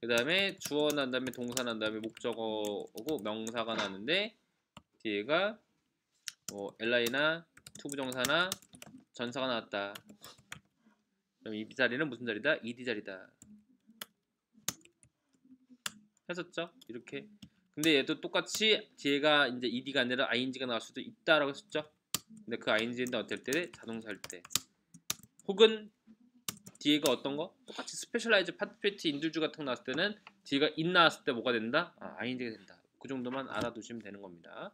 그 다음에 주어 난 다음에 동사 난 다음에 목적어고 명사가 나는데 뒤에가 뭐 li나 투부정사나 전사가 나왔다. 그럼 이 자리는 무슨 자리다? ed 자리다. 했었죠? 이렇게. 근데 얘도 똑같이 뒤에가 이제 ed가 아니라 ing가 나올 수도 있다라고 했었죠? 근데 그 ing는 어떨 때? 자동사 할 때. 혹은 뒤에가 어떤 거? 똑같이 스페셜라이즈 파티페이트 인들주 같은 거 나왔을 때는 뒤에가 in 나왔을 때 뭐가 된다? ing가 된다. 그 정도만 알아두시면 되는 겁니다.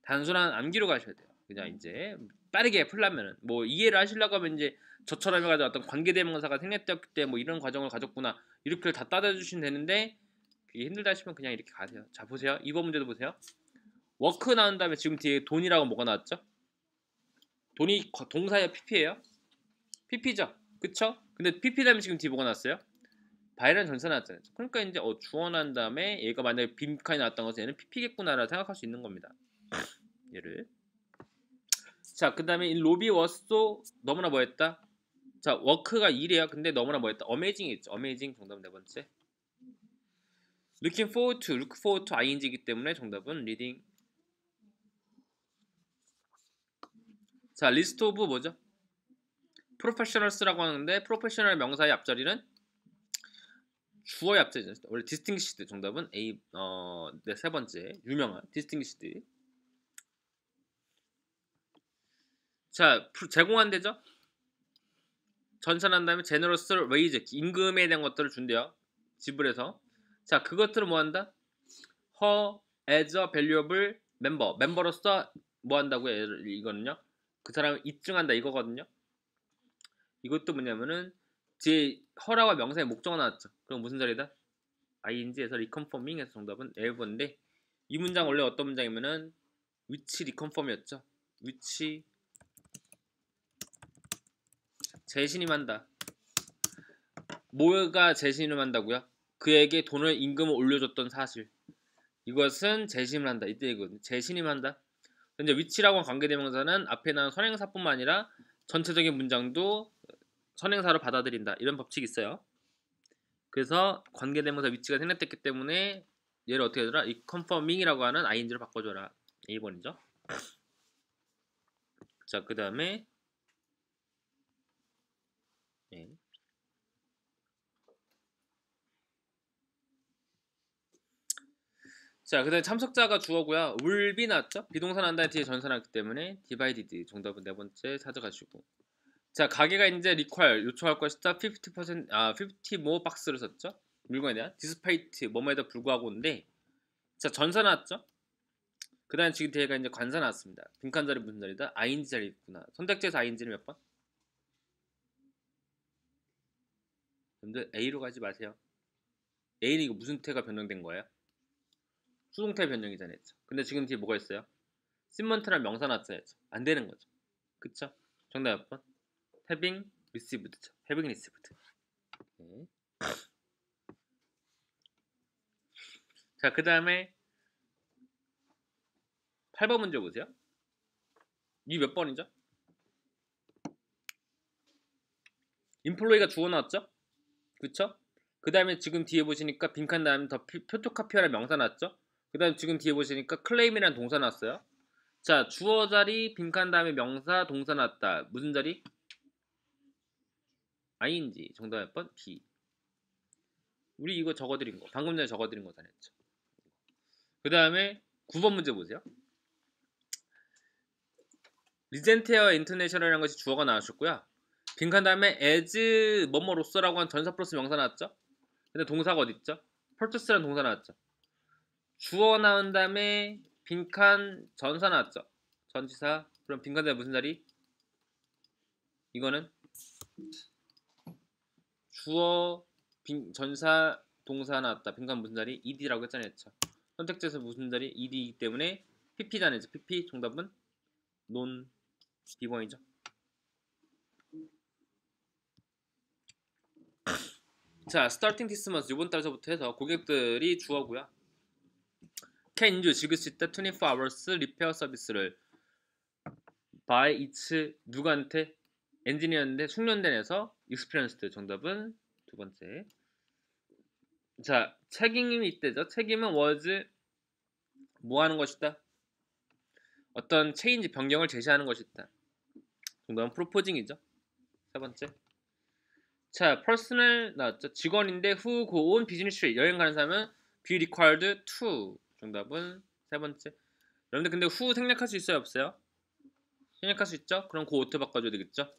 단순한 암기로 가셔야 돼요. 그냥 이제 빠르게 풀려면은 뭐 이해를 하시려고 하면 이제 저처럼 해가지고 어떤 관계대명사가 생략되었기 때문에 뭐 이런 과정을 가졌구나 이렇게 다 따져주시면 되는데 그게 힘들다 하시면 그냥 이렇게 가세요. 자 보세요. 이번 문제도 보세요. 워크 나온 다음에 지금 뒤에 돈이라고 뭐가 나왔죠? 돈이 동사예요? PP예요? PP죠? 그쵸? 근데 PP 다음에 지금 뒤에 뭐가 나왔어요? 바이란 전사 나왔잖아요. 그러니까 이제 주어 난 다음에 얘가 만약에 빈칸이 나왔던 것은 얘는 PP겠구나라고 생각할 수 있는 겁니다. 얘를. 자, 그 다음에 이 로비 워스도 너무나 뭐였다? 자, 워크가 일이에요. 근데 너무나 뭐였다? 어메이징이 있죠. 어메이징 정답 네 번째. Looking forward to, look forward to ing이기 때문에 정답은 reading. 자, list of 뭐죠? professionals라고 하는데 프로페셔널 명사의 앞자리는 주어의 앞자리죠. 원래 distinguished 정답은 A 네, 세 번째 유명한 distinguished. 자, 제공한대죠. 전산한 다음에 generous wage 임금에 대한 것들을 준대요. 지불해서. 자, 그것들을 뭐 한다? her as a valuable member. 멤버로서 뭐 한다고요? 이거는요. 그 사람을 입증한다 이거거든요. 이것도 뭐냐면은 뒤에 허라와 명사의 목적어 나왔죠. 그럼 무슨 자리다? ing에서 reconfirming에서 정답은 1번인데 이 문장 원래 어떤 문장이면은 which reconfirm이었죠. which 재신임한다. 뭐가 재신임한다고요? 그에게 돈을 임금을 올려줬던 사실. 이것은 재신임을 한다. 이때 이거든요. 재신임한다. 근데 which라고 한 관계대명사는 앞에 나온 선행사뿐만 아니라 전체적인 문장도 선행사로 받아들인다. 이런 법칙이 있어요. 그래서 관계대명사 which가 생략됐기 때문에 얘를 어떻게 하더라? 이 confirming이라고 하는 ing로 바꿔줘라. 2번이죠. 자, 그 다음에 네. 자, 그 다음에 참석자가 주어고요. will be 나왔죠? 비동사 난 다음에 뒤에 전사 나왔기 때문에 divided 정답은 네 번째 찾아가시고. 자, 가게가 이제 require 요청할 것이다. 50% 50 more 박스를 썼죠. 물건에 대한 despite 뭐뭐에다 불구하고인데 자, 전사 나왔죠. 그 다음에 지금 뒤에가 이제 관사 나왔습니다. 빈칸 자리 무슨 자리다? ing 자리 있구나. 선택지에서 ing는 몇 번? 여러분들 A로 가지 마세요. A는 이거 무슨 태가 변경된 거예요? 수동태 변경이잖아요. 근데 지금 뒤에 뭐가 있어요? 시먼트랑 명사 나왔어야죠. 안 되는 거죠. 그쵸? 정답 몇 번? having received죠. having received. 네. 자, 그 다음에 8번 문제 보세요. 이 몇 번이죠? 인플로이가 주어 나왔죠? 그쵸? 그 다음에 지금 뒤에 보시니까 빈칸 다음에 더 표토카피어라는 명사 나왔죠? 그 다음에 지금 뒤에 보시니까 클레임이라는 동사 나왔어요. 자, 주어 자리 빈칸 다음에 명사 동사 나왔다. 무슨 자리? ing. 정답 몇 번? B. 우리 이거 적어드린 거. 방금 전에 적어드린 거잖아요. 그 다음에 9번 문제 보세요. 리젠테어 인터내셔널이라는 것이 주어가 나왔었고요. 빈칸 다음에 as 뭐뭐로서라고 한 전사 플러스 명사 나왔죠? 근데 동사가 어디 있죠? purchase라는 동사 나왔죠? 주어 나온 다음에 빈칸 전사 나왔죠? 전치사. 그럼 빈칸 다음에 무슨 자리? 이거는 주어 전사 동사 나왔다. 빈칸 무슨 자리? ed라고 했잖아요. 선택지에서 무슨 자리? ed이기 때문에 pp잖아요. pp 정답은 논 B번이죠. 자, starting this month 이번 달서부터 해서 고객들이 주어고요. Can you 즐길 수 있다 24 hours 리페어 서비스를 by its 누구한테 엔지니어인데 숙련된에서 experienced 정답은 두 번째. 자, 책임이 이때죠. 책임은 was 뭐 하는 것이다? 어떤 체인지 변경을 제시하는 것이다. 정답은 proposing이죠. 세 번째. 자, personal 나왔죠. 직원인데 who go on business trip 여행 가는 사람은 be required to 정답은 세 번째. 여러분들 근데 who 생략할 수 있어요, 없어요? 생략할 수 있죠? 그럼 go to 바꿔줘야 되겠죠?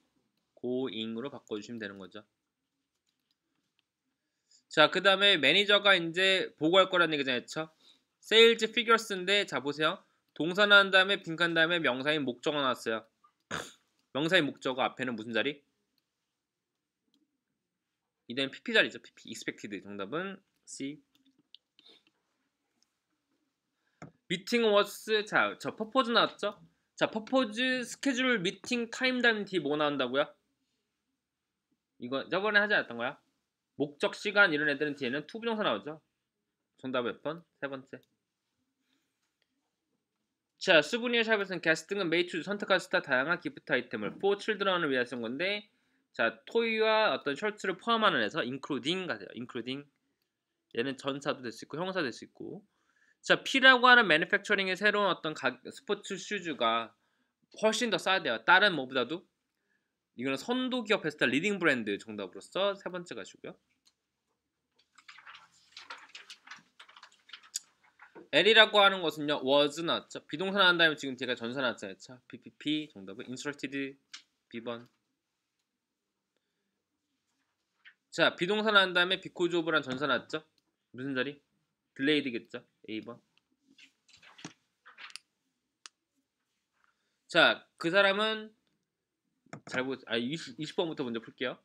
going으로 바꿔주시면 되는 거죠. 자, 그 다음에 매니저가 이제 보고할 거라는 얘기잖아요. 그쵸? sales figures인데 자 보세요. 동사 나온 다음에 빈칸 다음에 명사인 목적어 나왔어요. 명사인 목적어 앞에는 무슨 자리? 이때는 PP 자리죠. PP expected 정답은 C. meeting was 자, 저 purpose 나왔죠? 자, purpose 스케줄 미팅 타임 다음 뒤 뭐 나온다고요? 이거 저번에 하지 않았던 거야? 목적 시간 이런 애들은 뒤에는 to 부정사 나오죠? 정답 몇 번? 세 번째. 자, 수분이어 샵에서는 게스트 등은 메이 투 선택할 수 있다 다양한 기프트 아이템을 for children을 위해 쓴 건데 자, 토이와 어떤 셔츠를 포함하는 해서 including 가세요. including 얘는 전사도 될 수 있고 형사 될 수 있고 자, P라고 하는 매니팩처링의 새로운 어떤 스포츠 슈즈가 훨씬 더 싸야 돼요. 다른 뭐보다도 이거는 선도 기업 했을 때 리딩 브랜드 정답으로서 세 번째 가시고요. L이라고 하는 것은요 was 나왔죠. 비동사 나온 다음에 지금 제가 전사 나왔잖아요. 자, PPP 정답은 inserted B번. 자, 비동사 나온 다음에 because of란 전사 나왔죠. 무슨 자리? delayed겠죠. A번. 자, 그 사람은 잘 20번부터 먼저 풀게요.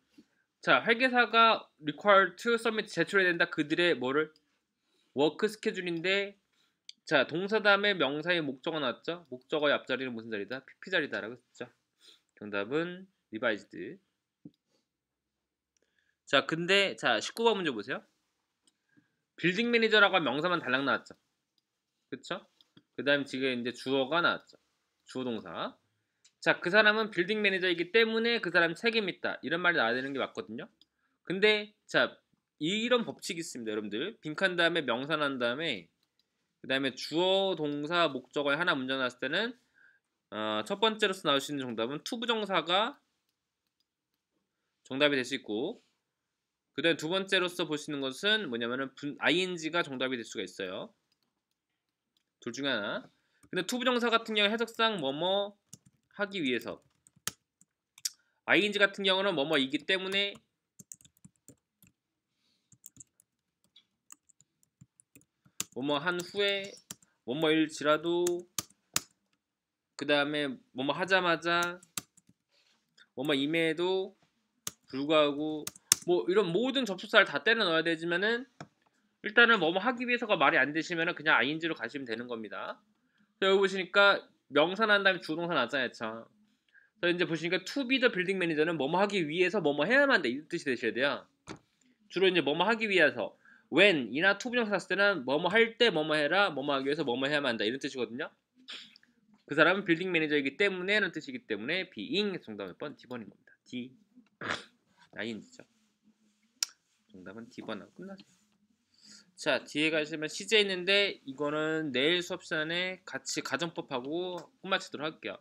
자, 회계사가 required to submit 제출해야 된다. 그들의 뭐를? 워크 스케줄인데 자, 동사 다음에 명사의 목적어 나왔죠? 목적어의 앞자리는 무슨 자리다? PP 자리다라고 했죠. 정답은 revised. 자, 근데 자, 19번 문제 보세요. 빌딩 매니저라고 한 명사만 달랑 나왔죠. 그쵸? 그 다음 지금 이제 주어가 나왔죠. 주어 동사. 자, 그 사람은 빌딩 매니저이기 때문에 그 사람 책임 있다. 이런 말이 나와야 되는 게 맞거든요. 근데 자, 이런 법칙이 있습니다. 여러분들. 빈칸 다음에 명사 난 다음에 그 다음에 주어 동사 목적어에 하나 문장 나왔을 때는 첫 번째로서 나올 수 있는 정답은 to 부정사가 정답이 될 수 있고 그 다음에 두 번째로서 볼 수 있는 것은 뭐냐면은 ing가 정답이 될 수가 있어요. 둘 중에 하나. 근데 to 부정사 같은 경우 해석상 뭐뭐 하기 위해서 ing 같은 경우는 뭐뭐이기 때문에 뭐뭐 한 후에 뭐뭐일지라도 그 다음에 뭐뭐 하자마자 뭐뭐 임에도 불구하고 뭐 이런 모든 접속사를 다 때려 넣어야 되지만은 일단은 뭐뭐 하기 위해서가 말이 안 되시면은 그냥 ing로 가시면 되는 겁니다. 여기 보시니까 명사 난 다음에 주동사 나왔잖아요. 그래서 이제 보시니까 to be the building manager는 뭐뭐 하기 위해서 뭐뭐 해야만 한다 이 뜻이 되셔야 돼요. 주로 이제 뭐뭐 하기 위해서 when 이나 to 부정사 썼을 때는 뭐뭐 할 때 뭐뭐 해라 뭐뭐 하기 위해서 뭐뭐 해야만 한다 이런 뜻이거든요. 그 사람은 빌딩 매니저이기 때문에 라는 뜻이기 때문에 being 정답 몇 번? D번인 겁니다. D ing죠. 정답은 D번하고 끝났어요. 자, 뒤에 가시면 CJ 있는데 이거는 내일 수업 시간에 같이 가정법하고 끝마치도록 할게요.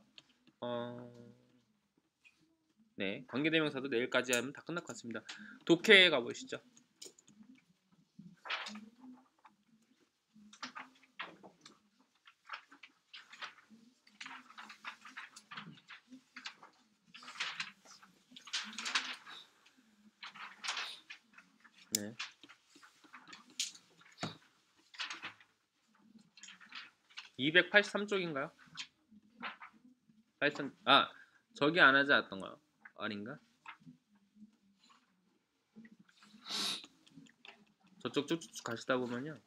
네, 관계대명사도 내일까지 하면 다 끝날 것 같습니다. 독해 가보시죠. 네. (283쪽인가요) 83... 아, 저기 안 하지 않았던가요? 아닌가? 저쪽 쭉쭉 가시다 보면요.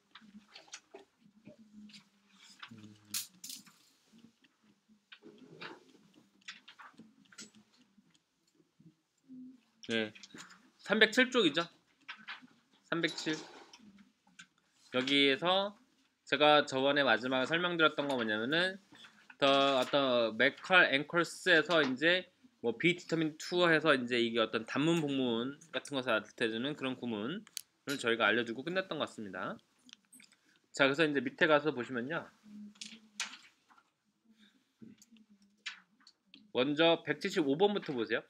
네, 307쪽이죠. 307. 여기에서 제가 저번에 마지막에 설명드렸던 거 뭐냐면은 더 어떤 맥컬 앵컬스에서 이제 뭐 비디터민 2 해서 이제 이게 어떤 단문 복문 같은 것을 나타내주는 그런 구문을 저희가 알려주고 끝냈던 것 같습니다. 자, 그래서 이제 밑에 가서 보시면요. 먼저 175번부터 보세요.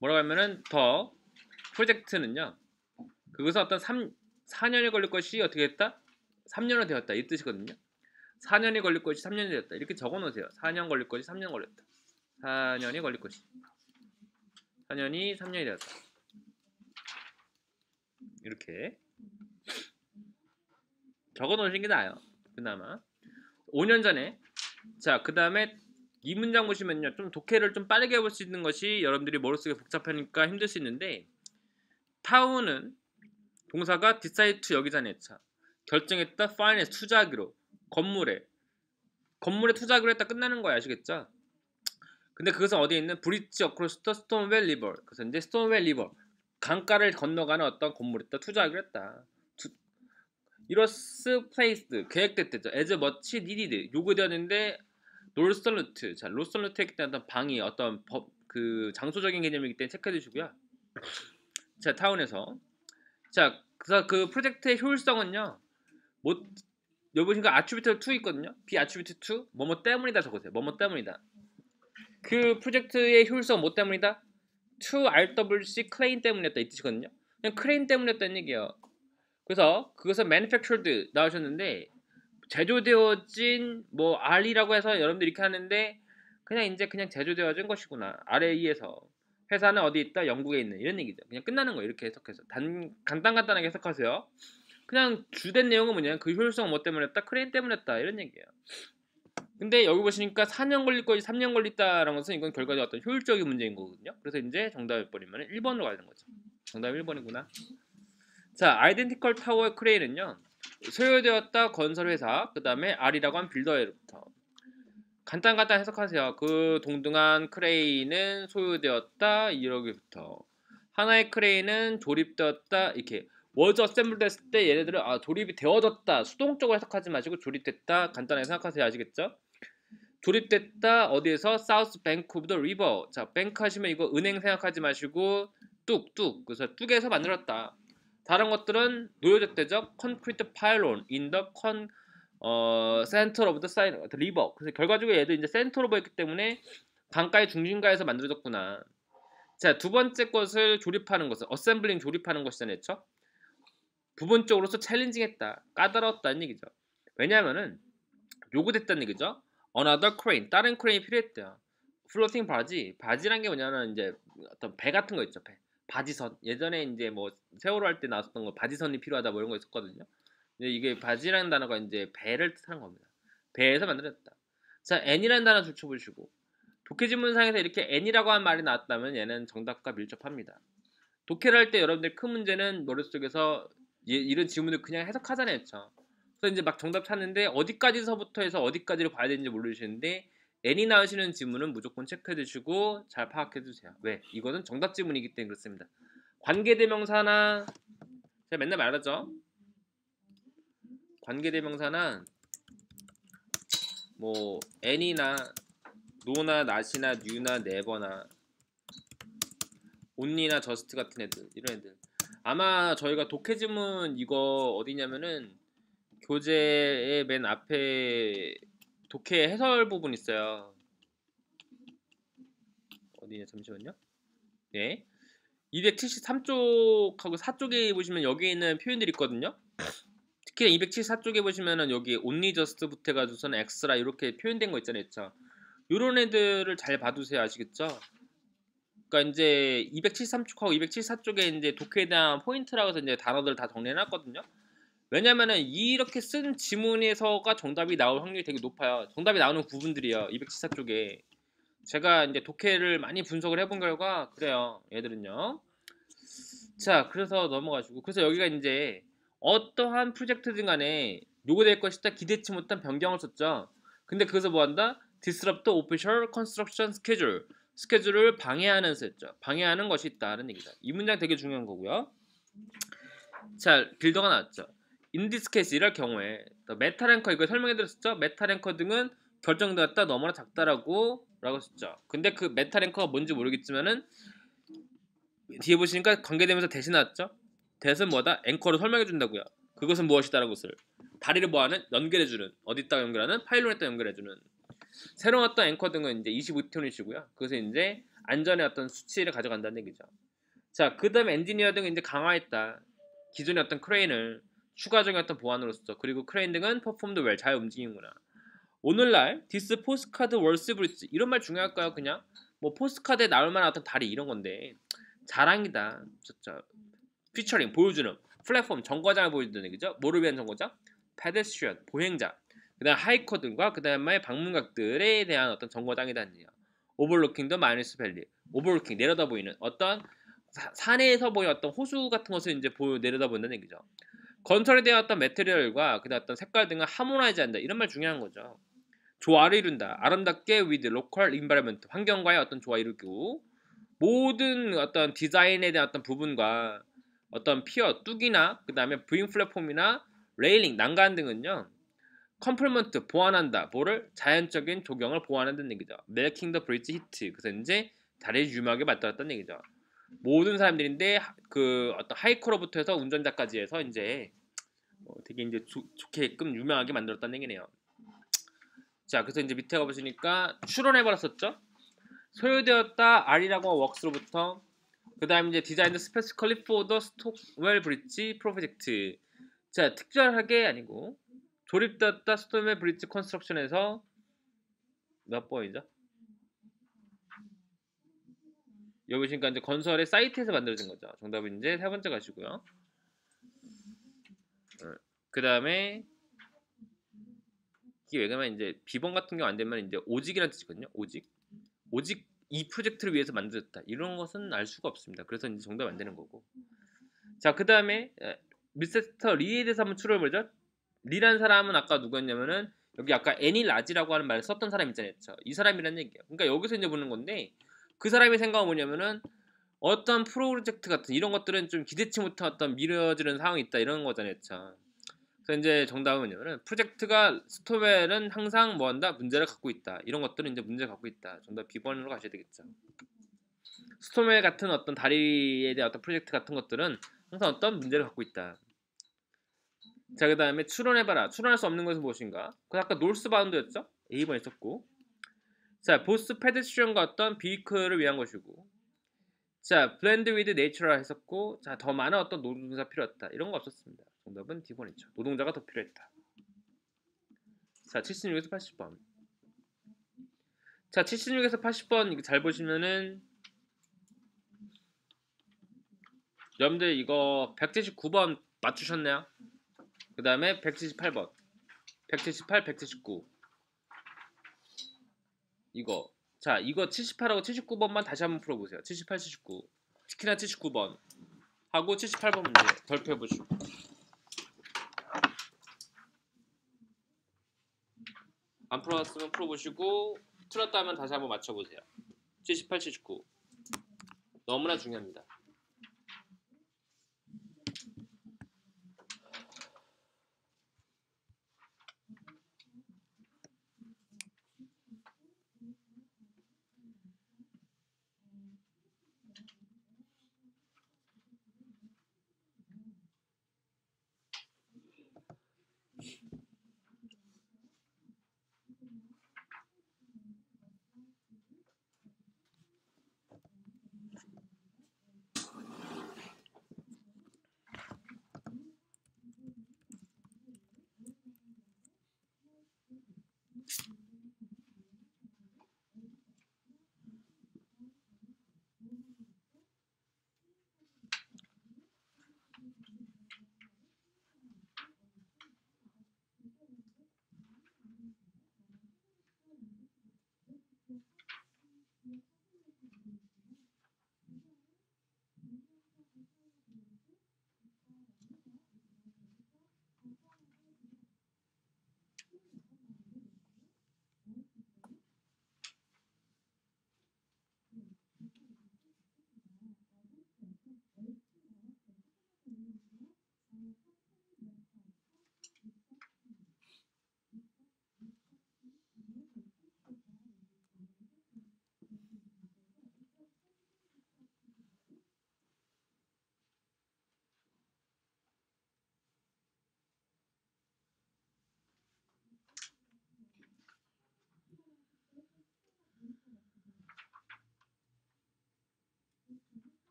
뭐라고 하면은 더 프로젝트는요. 그것은 어떤 4년이 걸릴 것이 어떻게 했다? 3년이 되었다. 이 뜻이거든요. 4년이 걸릴 것이 3년이 되었다. 이렇게 적어 놓으세요. 4년 걸릴 것이 3년 걸렸다. 4년이 걸릴 것이 4년이 3년이 되었다. 이렇게 적어 놓으시는 게 나아요. 그나마 5년 전에. 자, 그 다음에 이 문장 보시면요. 좀 독해를 좀 빠르게 볼 수 있는 것이 여러분들이 머릿속에 복잡하니까 힘들 수 있는데, 타운은 동사가 decide to 여기잖아요. 자, 결정했다. finance 투자하기로. 건물에 투자하기로 했다. 끝나는 거야. 아시겠죠? 근데 그것은 어디에 있는 브릿지 어크로스 더 스톤웰 리버. 그래서 이제 스톤웰 리버 강가를 건너가는 어떤 건물에다 투자하기로 했다. 이로스 플레이스드 계획됐대죠. as much needed 요구되었는데 노스턴 루트. 자, 노스턴 루트에 있기 때문에 어떤 방이 어떤 그 장소적인 개념이기 때문에 체크해 주시고요. 자, 타운에서 자, 그래서 그 프로젝트의 효율성은요. 뭐 여기 보시니까 attribute 2 있거든요. be attribute 2 뭐뭐 때문이다 적으세요. 뭐뭐 때문이다. 그 프로젝트의 효율성 뭐 때문이다? to RWC 크레인 때문이었다 이 뜻이거든요. 그냥 크레인 때문이었다는 얘기예요. 그래서 그것은 manufactured 나오셨는데 제조되어진 뭐 R이라고 해서 여러분들이 이렇게 하는데 그냥 제조되어진 것이구나. RA에서 회사는 어디 있다? 영국에 있는 이런 얘기죠. 그냥 끝나는 거예요. 이렇게 해석해서 간단하게 해석하세요. 그냥 주된 내용은 뭐냐면 그 효율성 뭐 때문이었다? 크레인 때문이었다 이런 얘기예요. 근데 여기 보시니까 4년 걸릴 것이 3년 걸렸다라는 것은 이건 결과적으로 어떤 효율적인 문제인 거거든요. 그래서 이제 정답을 버리면 1번으로 가야 되는 거죠. 정답이 1번이구나. 자, 아이덴티컬 타워의 크레인은요. 소유되었다 건설회사, 그 다음에 R이라고 한 빌더로부터. 간단 해석하세요. 그 동등한 크레인은 소유되었다 1억부터. 하나의 크레인은 조립되었다 이렇게. was assembled 했을 때 얘네들은 조립이 되어졌다. 수동적으로 해석하지 마시고 조립됐다. 간단하게 생각하세요. 아시겠죠? 조립됐다. 어디에서? South Bank of the River. 자, 뱅크 하시면 이거 은행 생각하지 마시고 뚝뚝. 그래서 뚝에서 만들었다. 다른 것들은 놓여졌대죠. Concrete pylon in the center of the river. 그래서 결과적으로 얘도 이제 센터로 보였기 때문에 강가의 중심가에서 만들어졌구나. 자, 두 번째 것을 조립하는 것은 assembling 조립하는 것이잖아요. 그렇죠? 부분적으로서 챌린징했다. 까다로웠다는 얘기죠. 왜냐하면은 요구됐다는 얘기죠. Another crane. 다른 크레인이 필요했대요. Floating 바지란 게 뭐냐면 이제 어떤 배 같은 거 있죠. 배. 바지선. 예전에 이제 뭐 세월호 할 때 나왔던 거 바지선이 필요하다 뭐 이런 거 있었거든요. 근데 이게 바지라는 단어가 이제 배를 뜻하는 겁니다. 배에서 만들었다. 자, N이라는 단어 줄쳐보시고 독해지문상에서 이렇게 N이라고 한 말이 나왔다면 얘는 정답과 밀접합니다. 독해를 할 때 여러분들 큰 문제는 머릿속에서 이런 지문을 그냥 해석하잖아요. 그렇죠? 그래서 이제 막 정답 찾는데 어디까지서부터 해서 어디까지를 봐야 되는지 모르시는데 N이 나오시는 지문은 무조건 체크해 두시고 잘 파악해 주세요. 왜? 이거는 정답 지문이기 때문에 그렇습니다. 관계대명사나 제가 맨날 말하죠. 관계대명사나 뭐 N이나 no나 not이나 new나 never나 only나 just 같은 애들 이런 애들 아마 저희가 독해지문 이거 어디냐면은 교재의 맨 앞에 독해 해설 부분 있어요. 어디냐 잠시만요. 네, 273쪽하고 4쪽에 보시면 여기 있는 표현들이 있거든요. 특히 274쪽에 보시면은 여기 only just부터 해가지고서는 extra 이렇게 표현된 거 있잖아요. 그쵸? 요런 애들을 잘 봐두세요. 아시겠죠? 그러니까 이제 273쪽하고 274쪽에 이제 독해에 대한 포인트라고 해서 이제 단어들 다 정리해놨거든요. 왜냐면은 이렇게 쓴 지문에서가 정답이 나올 확률이 되게 높아요. 정답이 나오는 부분들이요. 274쪽에 제가 이제 독해를 많이 분석을 해본 결과 그래요. 얘들은요. 자, 그래서 넘어가시고 그래서 여기가 이제 어떠한 프로젝트든 간에 요구될 것이다 기대치 못한 변경을 썼죠. 근데 그것을 뭐한다? Disrupt official construction schedule. 스케줄을 방해하는 셈이죠. 방해하는 것이 있다는 얘기죠. 이 문장 되게 중요한 거고요. 자, 빌더가 나왔죠. In this case 이럴 경우에 메타랭커 이거 설명해드렸었죠. 메타랭커 등은 결정되었다 너무나 작다라고 썼죠. 근데 그 메타랭커가 뭔지 모르겠지만은 뒤에 보시니까 관계되면서 대신 나왔죠. 대신 뭐다? 앵커로 설명해준다고요. 그것은 무엇이다라는 것을 다리를 뭐하는? 연결해주는 어디다 연결하는? 파일론에다 연결해주는 새로운 어떤 앵커 등은 이제 25톤이시고요. 그것은 이제 안전의 어떤 수치를 가져간다는 얘기죠. 자, 그 다음에 엔지니어 등은 이제 강화했다. 기존의 어떤 크레인을 추가적인 어떤 보완으로써 그리고 크레인 등은 퍼폼드 웰 잘 움직이는구나. 오늘날 디스 포스카드 월스 브릿지 이런 말 중요할까요? 그냥 뭐 포스카드에 나올 만한 어떤 다리 이런 건데 자랑이다. 진짜 피처링 보여주는 플랫폼 정거장을 보여주는 얘기죠. 뭐를 위한 정거장? 페데스트리언 보행자. 그다음 하이커들과 그다음에 방문객들에 대한 어떤 정거장이라는 얘기야. 오버로킹 더 마이너스 밸리. 오버로킹 내려다 보이는 어떤 산에서 보이는 어떤 호수 같은 것을 이제 내려다 보인다는 얘기죠. 건설에 대한 어떤 매트리얼과 그다음 어떤 색깔 등을 하모나이즈한다. 이런 말 중요한 거죠. 조화를 이룬다. 아름답게 with local environment 환경과의 어떤 조화 이루고 모든 어떤 디자인에 대한 어떤 부분과 어떤 피어 뚝이나 그다음에 부잉 플랫폼이나 레일링 난간 등은요. 컴플먼트 보완한다. 뭐를 자연적인 조경을 보완한다는 얘기죠. 메이킹 더 브릿지 히트. 그래서 이제 다리를 유명하게 만들었다는 얘기죠. 모든 사람들인데 그 어떤 하이커로부터 해서 운전자까지 해서 이제 되게 이제 좋게끔 유명하게 만들었다는 얘기네요. 자, 그래서 이제 밑에 가보시니까 추론해버렸었죠. 소요되었다 R이라고 웍스로부터 그 다음 이제 디자인드 스페시컬리 포 더 스톡웰 브릿지 프로젝트. 자, 특별하게 아니고 조립되었다 스톡웰 브릿지 컨스트럭션에서 몇 번이죠? 여기 보시니까 이제 건설의 사이트에서 만들어진 거죠. 정답은 이제 세 번째 가시고요. 그 다음에 이게 왜냐면 이제 비번 같은 경우 안 되면 이제 오직이라는 뜻이거든요. 오직 이 프로젝트를 위해서 만들었다. 이런 것은 알 수가 없습니다. 그래서 이제 정답 안 되는 거고. 자, 그 다음에 미스터 리에 대해서 한번 추론해보죠. 리라는 사람은 아까 누구였냐면은 여기 아까 애니 라지라고 하는 말을 썼던 사람 있잖아요. 이 사람이라는 얘기예요. 그러니까 여기서 이제 보는 건데 그 사람의 생각은 뭐냐면은 어떤 프로젝트 같은 이런 것들은 좀 기대치 못한 어떤 미뤄지는 상황이 있다 이런 거잖아요. 그래서 이제 정답은 뭐냐면은 프로젝트가 스토웰은 항상 뭐한다? 문제를 갖고 있다. 이런 것들은 이제 문제를 갖고 있다. 정답 B번으로 가셔야 되겠죠. 스토웰 같은 어떤 다리에 대한 어떤 프로젝트 같은 것들은 항상 어떤 문제를 갖고 있다. 자, 그 다음에 추론해봐라. 추론할 수 없는 것은 무엇인가? 그 아까 노스바운드였죠? A번 있었고. 자, 보스 페데스트리언과 어떤 비이클을 위한 것이고. 자, 블렌드 위드 네이처럴 했었고. 자, 더 많은 어떤 노동자 필요했다. 이런 거 없었습니다. 정답은 D번이죠. 노동자가 더 필요했다. 자, 76에서 80번. 자, 76에서 80번 잘 보시면은 여러분들 이거 179번 맞추셨네요. 그 다음에 178번 178, 179 이거 자 이거 78하고 79번만 다시 한번 풀어보세요. 78, 79 특히나 79번 하고 78번 문제 덜펴보시고 안 풀어봤으면 풀어보시고 틀었다면 다시 한번 맞춰보세요. 78, 79 너무나 중요합니다.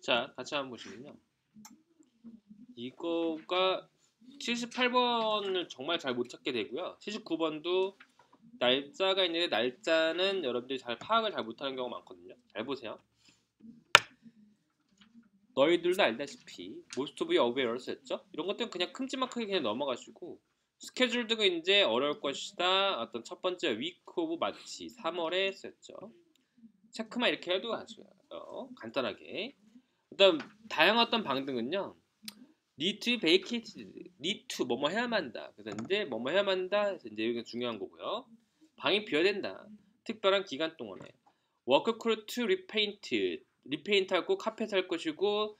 자, 같이 한번 보시면요. 이거가 78번을 정말 잘 못 찾게 되고요. 79번도 날짜가 있는데 날짜는 여러분들이 잘 파악을 잘 못하는 경우가 많거든요. 잘 보세요. 너희들도 알다시피 most of your aware's 했죠? 이런 것들은 그냥 큼지막하게 그냥 넘어가시고 스케줄드가 이제 어려울 것이다. 어떤 첫 번째 week of 마치 3월에 썼죠. 체크만 이렇게 해도 아주 간단하게. 그다음 다양한 어떤 방등은요. need to vacate, need to 뭐뭐 해야만 한다. 그래서 이제 뭐뭐 해야만 한다. 그래서 이제 여기가 중요한 거고요. 방이 비어야 된다. 특별한 기간 동안에 work crew to repaint, 리페인트 할 거, 카펫 할 것이고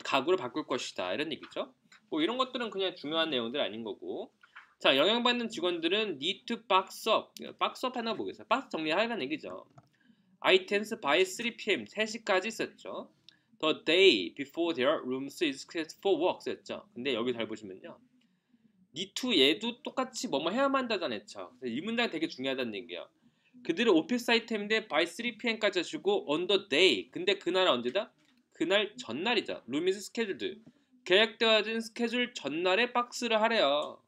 가구를 바꿀 것이다. 이런 얘기죠. 뭐 이런 것들은 그냥 중요한 내용들 아닌 거고. 자, 영향받는 직원들은 need to box up, box up 하는 거 보겠어요. 박스 정리하라는 얘기죠. items by 3pm, 3시까지 썼죠. The day before their rooms is set for work 썼죠. 근데 여기 잘 보시면요. need to 얘도 똑같이 뭐뭐 해야만 한다잖아요. 이 문장 되게 중요하다는 얘기예요. 그들은 오피스 아이템인데 by 3pm까지 하시고 on the day. 근데 그날은 언제다? 그날 전날이죠. room is scheduled. 계획되어진 스케줄 전날에 박스를 하래요.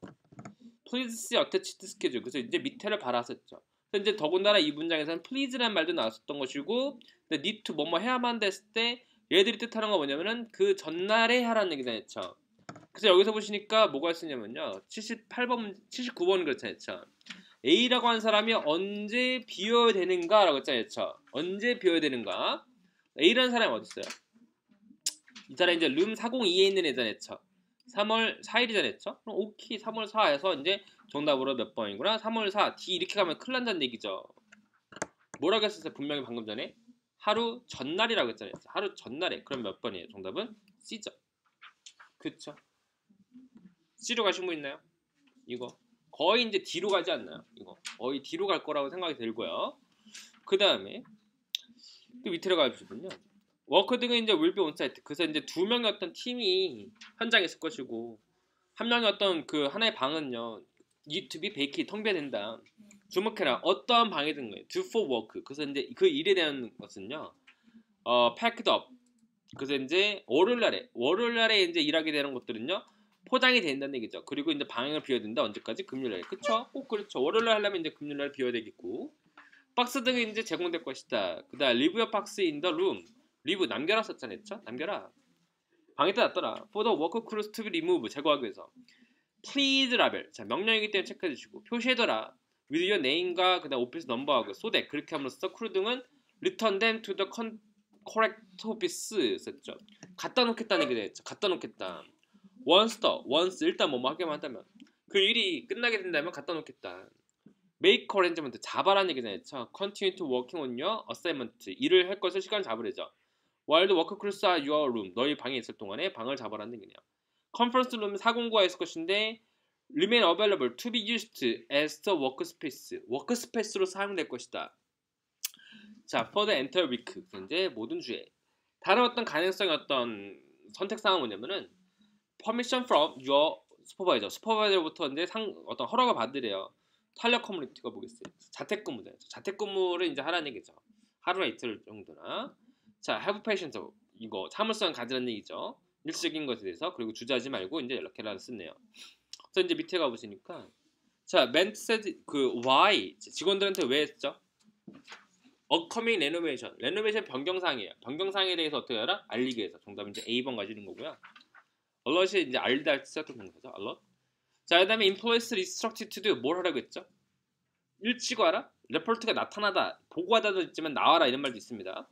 please see attached schedule. 그래서 이제 밑에를 받았었죠. 그래서 이제 더군다나 이 문장에서는 please라는 말도 나왔었던 것이고, 근데 need to 뭐뭐 해야만 한다 했을 때 얘들이 뜻하는 거 뭐냐면은 그 전날에 하라는 얘기잖아요. 그래서 여기서 보시니까 뭐가 있었냐면요. 78번, 79번 그렇잖아요. A라고 하는 사람이 언제 비워야 되는가 라고 했잖아요. 언제 비워야 되는가. A라는 사람이 어디 있어요? 이 사람이 이제 룸 402에 있는 애잖아요. 3월 4일이잖아요. 그럼 오케이 3월 4에서 이제 정답으로 몇 번이구나. 3월 4 D 이렇게 가면 큰일 난다는 얘기죠. 뭐라고 했었어요? 분명히 방금 전에 하루 전날이라고 했잖아요. 하루 전날에. 그럼 몇 번이에요? 정답은 C죠. 그쵸? C로 가신 분 있나요? 이거 거의 이제 D로 가지 않나요? 이거 거의 D로 갈 거라고 생각이 들고요. 그 다음에 또 밑으로 가보시면요. 워커 등은 이제 will be on site. 그래서 이제 두 명의 어떤 팀이 현장에 있을 것이고 한 명의 어떤 그 하나의 방은요. need to be vacant, 텅 비어야 된다. 주목해라. 어떠한 방이든 거예요. do for work. 그래서 이제 그 일에 대한 것은요. packed up. 그래서 이제 월요일날에 이제 일하게 되는 것들은요. 포장이 된다는 얘기죠. 그리고 이제 방을 비워야 된다. 언제까지? 금요일날. 그쵸? 꼭 그렇죠. 월요일날 하려면 이제 금요일날 비워야 되겠고. 박스 등이 이제 제공될 것이다. 그다음 leave your box in the room. 리브 남겨라 썼잖아요. 남겨라. 방에다 놨더라. For the work crews to be removed. 제거하기 위해서. Please 라벨. 자, 명령이기 때문에 체크해 주시고 표시해둬라. With your name과 그다음 오피스 넘버하고 so that 그렇게 함으로써 크루 등은 return them to the correct office 썼죠. 갖다 놓겠다는 얘기가 됐죠. 갖다 놓겠다. once 일단 뭐뭐 하게만 한다면 그 일이 끝나게 된다면 갖다 놓겠다. make arrangement 잡아라는 얘기잖아요. continue to working on your assignment 일을 할 것을 시간 잡으래죠. while the work crews are your room 너희 방에 있을 동안에 방을 잡아라는 얘기냐. conference room 409가 있을 것인데 remain available to be used as the workspace로 사용될 것이다. 자, for the entire week 이제 모든 주에 다른 어떤 가능성의 어떤 선택 사항은 뭐냐면은 permission from your 슈퍼바이저로부터 이제 어떤 허락을 받으래요. 탄력 커뮤니티가 보겠어요. 자택근무잖아요. 자택근무를 이제 하라는 얘기죠. 하루나 이틀 정도나. 자, have patience 이거 참을성 가지라는 얘기죠. 일시적인 것에 대해서 그리고 주저하지 말고 이제 연락해라를 쓰네요. 그래서 이제 밑에 가 보시니까 자, meant said 그 why 직원들한테 왜 했죠? upcoming renovation 변경사항이에요. 변경사항에 대해서 어떻게 알아? 알리기 위해서. 정답은 이제 A번 가지는 거고요. alert이 이제 알리다 할 때 쓰였던 거죠. alert. 자, 그다음에 employees instructed to do 뭘 하라고 했죠? 일찍 와라. 레포트가 나타나다. 보고하다도 있지만 나와라 이런 말도 있습니다.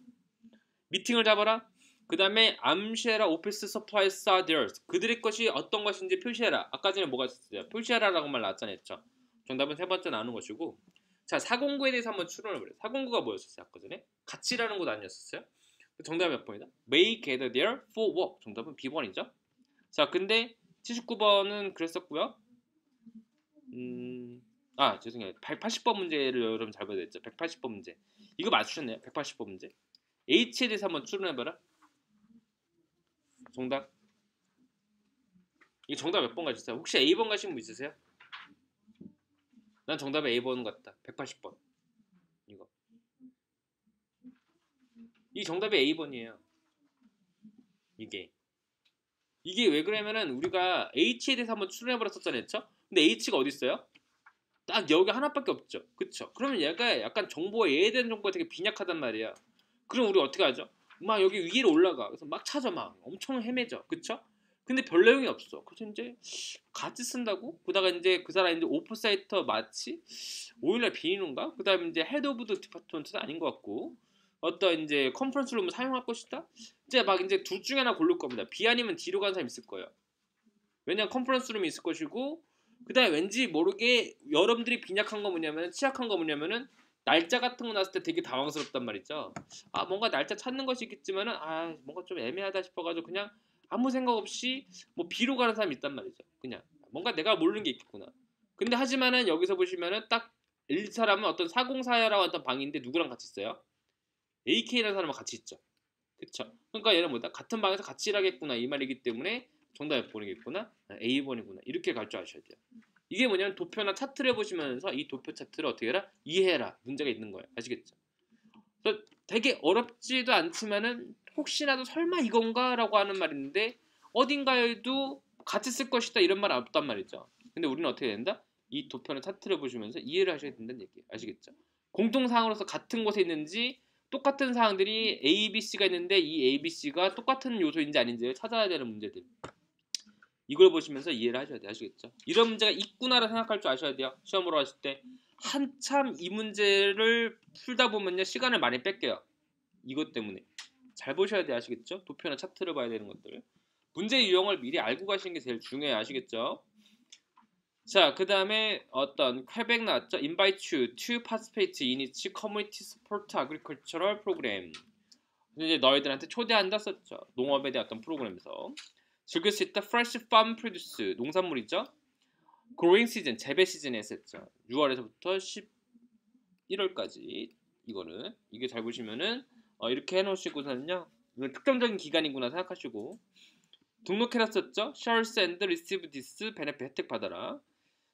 미팅을 잡아라. 그 다음에 암시해라. 오피스 서플라이스 are theirs. 그들의 것이 어떤 것인지 표시해라. 아까 전에 뭐가 있었어요? 표시해라라고 말 나왔잖아요. 정답은 세 번째 나오는 것이고. 자, 409에 대해서 한번 추론을 해보래요. 409가 뭐였었어요? 아까 전에? 같이 일하는 곳 아니었었어요? 정답이 몇 번이다? May gather there for work. 정답은 B번이죠. 자, 근데 79번은 그랬었고요. 죄송해요. 180번 문제를 여러분 잘 봐야 됐죠. 180번 문제. 이거 맞추셨네요. 180번 문제. H에 대해서 한번 추론해봐라. 정답. 이거 정답 몇 번 가셨어요? 혹시 A번 가신 분 있으세요? 난 정답에 A번 같다. 180번. 이거. 이 정답이 A번이에요. 이게 왜 그러냐면은 우리가 H에 대해서 한번 추론해버렸었잖아요, 그쵸? 근데 H가 어디 있어요? 딱 여기 하나밖에 없죠, 그쵸? 그러면 얘가 약간 얘에 대한 정보가 되게 빈약하단 말이야. 그럼 우리 어떻게 하죠? 막 여기 위로 올라가. 그래서 막 찾아, 막 엄청 헤매죠, 그쵸? 근데 별 내용이 없어. 그래서 이제 같이 쓴다고? 그러다가 이제 그 사람 이제 오프사이터 마치 오일날 비누인가? 그다음에 이제 헤드 오브 더 디파트먼트는 아닌 것 같고 어떤 이제 컨퍼런스 룸을 사용할 것이다. 이제 막 이제 둘 중에 하나 고를 겁니다. B 아니면 D로 가는 사람 있을 거예요. 왜냐면 컨퍼런스 룸이 있을 것이고 그다음에 왠지 모르게 여러분들이 빈약한 거 뭐냐면 취약한 거 뭐냐면은 날짜 같은 거 났을 때 되게 당황스럽단 말이죠. 아 뭔가 날짜 찾는 것이 있겠지만은 아 뭔가 좀 애매하다 싶어가지고 그냥 아무 생각 없이 뭐 B로 가는 사람이 있단 말이죠. 그냥 뭔가 내가 모르는 게 있겠구나. 근데 하지만은 여기서 보시면은 딱 이 사람은 어떤 404라고 어떤 방인데 누구랑 같이 있어요? AK라는 사람과 같이 있죠. 그쵸? 그러니까 얘는 뭐다? 같은 방에서 같이 일하겠구나 이 말이기 때문에 정답 몇 번이겠구나? A번이구나. 이렇게 갈 줄 아셔야 돼요. 이게 뭐냐면 도표나 차트를 보시면서 이 도표 차트를 어떻게 해라? 이해해라. 문제가 있는 거예요. 아시겠죠? 그래서 되게 어렵지도 않지만은 혹시라도 설마 이건가? 라고 하는 말이 있는데 어딘가에도 같이 쓸 것이다 이런 말 없단 말이죠. 근데 우리는 어떻게 된다? 이 도표나 차트를 보시면서 이해를 하셔야 된다는 얘기예요. 아시겠죠? 공통사항으로서 같은 곳에 있는지 똑같은 사항들이 A, B, C가 있는데 이 A, B, C가 똑같은 요소인지 아닌지를 찾아야 되는 문제들. 이걸 보시면서 이해를 하셔야 돼요. 아시겠죠? 이런 문제가 있구나라 생각할 줄 아셔야 돼요. 시험으로 하실 때 한참 이 문제를 풀다 보면요 시간을 많이 뺏겨요. 이것 때문에 잘 보셔야 돼요. 아시겠죠? 도표나 차트를 봐야 되는 것들. 문제 유형을 미리 알고 가시는 게 제일 중요해요. 아시겠죠? 자, 그 다음에 어떤 퀘벡 나왔죠? Invite you to participate in its community support agricultural program. 이제 너희들한테 초대한다 썼죠. 농업에 대한 어떤 프로그램에서 즐길 수 있다. Fresh farm produce 농산물이죠. Growing season 재배 시즌에 했었죠. 6월에서부터 11월까지 이거는 이게 잘 보시면은 이렇게 해놓으시고서는요. 이건 특정적인 기간이구나 생각하시고 등록해라 썼죠. Shares and receive this benefit 혜택 받아라.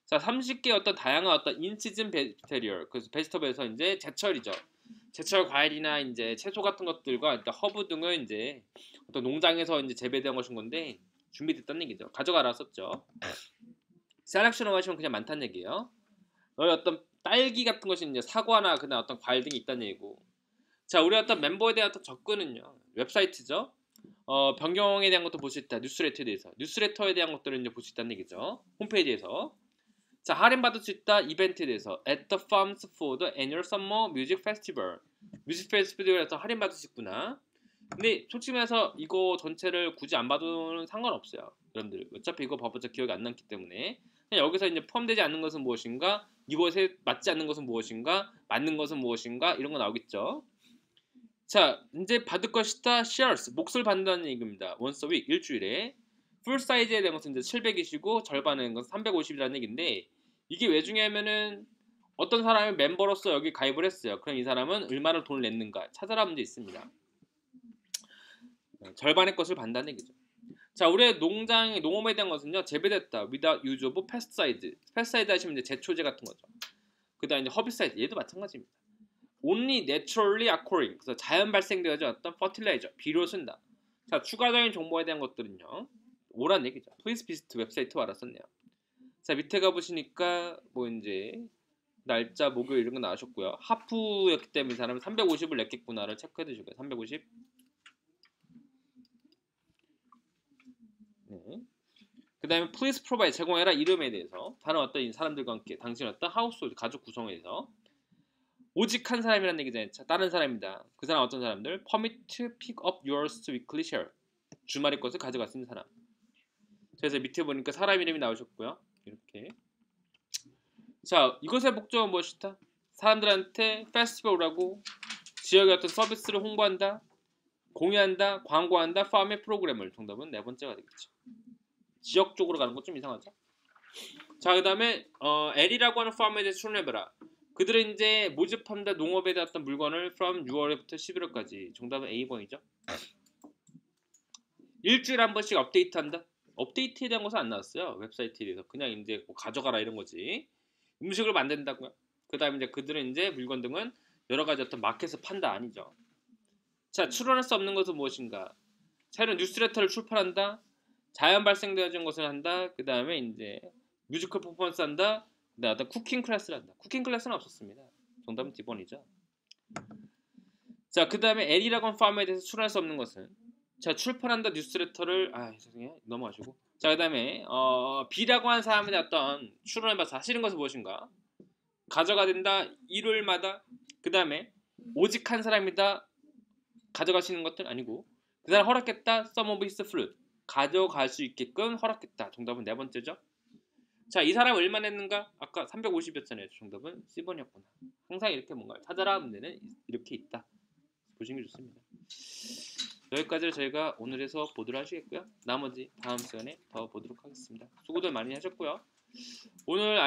자, 30개 어떤 다양한 어떤 인시즌 베지터리얼 그래서 베지터블에서 이제 제철이죠. 제철 과일이나 이제 채소 같은 것들과 일단 허브 등을 이제 어떤 농장에서 이제 재배된 것인 건데 준비됐다는 얘기죠. 가져가라 썼죠. 셀렉션을 하시면 그냥 많다는 얘기예요. 어떤 딸기 같은 것이 이제 사과나 그나 어떤 과일 등이 있다는 얘기고. 자, 우리 어떤 멤버에 대한 어떤 접근은요. 웹사이트죠. 변경에 대한 것도 볼 수 있다. 뉴스레터에 대해서. 뉴스레터에 대한 것들을 이제 볼 수 있다는 얘기죠. 홈페이지에서. 자, 할인받을 수 있다. 이벤트에 대해서. At the Farms for the Annual Summer Music Festival. 뮤직 페스티벌에서 할인받을 수 있구나. 근데 솔직히 말해서 이거 전체를 굳이 안 봐도 상관없어요. 여러분들. 어차피 이거 봐봤자 기억이 안 남기 때문에. 그냥 여기서 이제 포함되지 않는 것은 무엇인가? 이것에 맞지 않는 것은 무엇인가? 맞는 것은 무엇인가? 이런 거 나오겠죠. 자, 이제 받을 것이다. shares. 몫을 받는다는 얘기입니다. once a week. 일주일에. 풀 사이즈에 대한 것은 이제 700이시고 절반은 건 350이라는 얘기인데 이게 왜 중요하면은 어떤 사람이 멤버로서 여기 가입을 했어요. 그럼 이 사람은 얼마나 돈을 냈는가 찾아라 문제 있습니다. 절반의 것을 받는다는 얘기죠. 자, 우리의 농업에 대한 것은요 재배됐다. without use of pesticide. pesticide 하시면 이제 제초제 같은 거죠. 그다음 이제 herbicide 얘도 마찬가지입니다. only naturally occurring. 그래서 자연 발생되어져 어떤 fertilizer 비료 쓴다. 자, 추가적인 정보에 대한 것들은요. 오란 얘기죠. 플리스 비스트 웹사이트 알았었네요. 자, 밑에 가보시니까 뭐 이제 날짜, 목요일 이런 거 나오셨고요. 하프였기 때문에 이 사람은 350을 냈겠구나를 체크해 두시고요. 350. 네. 그 다음에 please provide 제공해라 이름에 대해서 다른 어떤 사람들과 함께 당신의 어떤 하우스홀드 가족 구성에 대해서 오직 한 사람이라는 얘기잖아요. 다른 사람입니다. 그 사람 어떤 사람들 permit to pick up yours weekly share 주말의 것을 가져갈 수 있는 사람. 그래서 밑에 보니까 사람 이름이 나오셨고요. 이렇게. 자, 이것의 목적은 무엇이다? 사람들한테 페스티벌하고 지역의 어떤 서비스를 홍보한다, 공유한다, 광고한다, 파업의 프로그램을. 정답은 네 번째가 되겠죠. 지역 쪽으로 가는 것 좀 이상하죠? 자, 그 다음에 L이라고 하는 파업에 대해서 추론해봐라. 그들은 이제 모집한다 농업에 대한 어떤 물건을 from 6월부터 11월까지. 정답은 A번이죠. 일주일에 한 번씩 업데이트한다. 업데이트에 대한 것은 안 나왔어요. 웹사이트에 대해서. 그냥 이제 뭐 가져가라 이런 거지. 음식을 만든다고요. 그 다음에 이제 그들은 이제 물건 등은 여러 가지 어떤 마켓에서 판다 아니죠. 자, 추론할 수 없는 것은 무엇인가? 새로운 뉴스레터를 출판한다. 자연 발생되어진 것을 한다. 그 다음에 이제 뮤지컬 퍼포먼스 한다. 그 다음에 쿠킹 클래스를 한다. 쿠킹 클래스는 없었습니다. 정답은 D번이죠. 자, 그 다음에 L이라고 하는 파머에 대해서 출할 수 없는 것은 자, 출판한다 뉴스레터를 죄송해요. 넘어가시고. 자, 그 다음에 B라고 하는 사람의 어떤 출원해봐 사실인 것은 무엇인가? 가져가 된다. 일요일마다. 그 다음에 오직 한 사람이다. 가져갈 수 있는 것들 아니고 그 사람 허락했다. Some of his fruit. 가져갈 수 있게끔 허락했다. 정답은 네 번째죠. 자, 이 사람 얼마 냈는가? 아까 350였잖아요. 정답은 C번이었구나. 항상 이렇게 뭔가를 찾아라 하는 데는 이렇게 있다. 보시는 게 좋습니다. 여기까지를 저희가 오늘에서 보도록 하시겠고요. 나머지 다음 시간에 더 보도록 하겠습니다. 수고들 많이 하셨고요. 오늘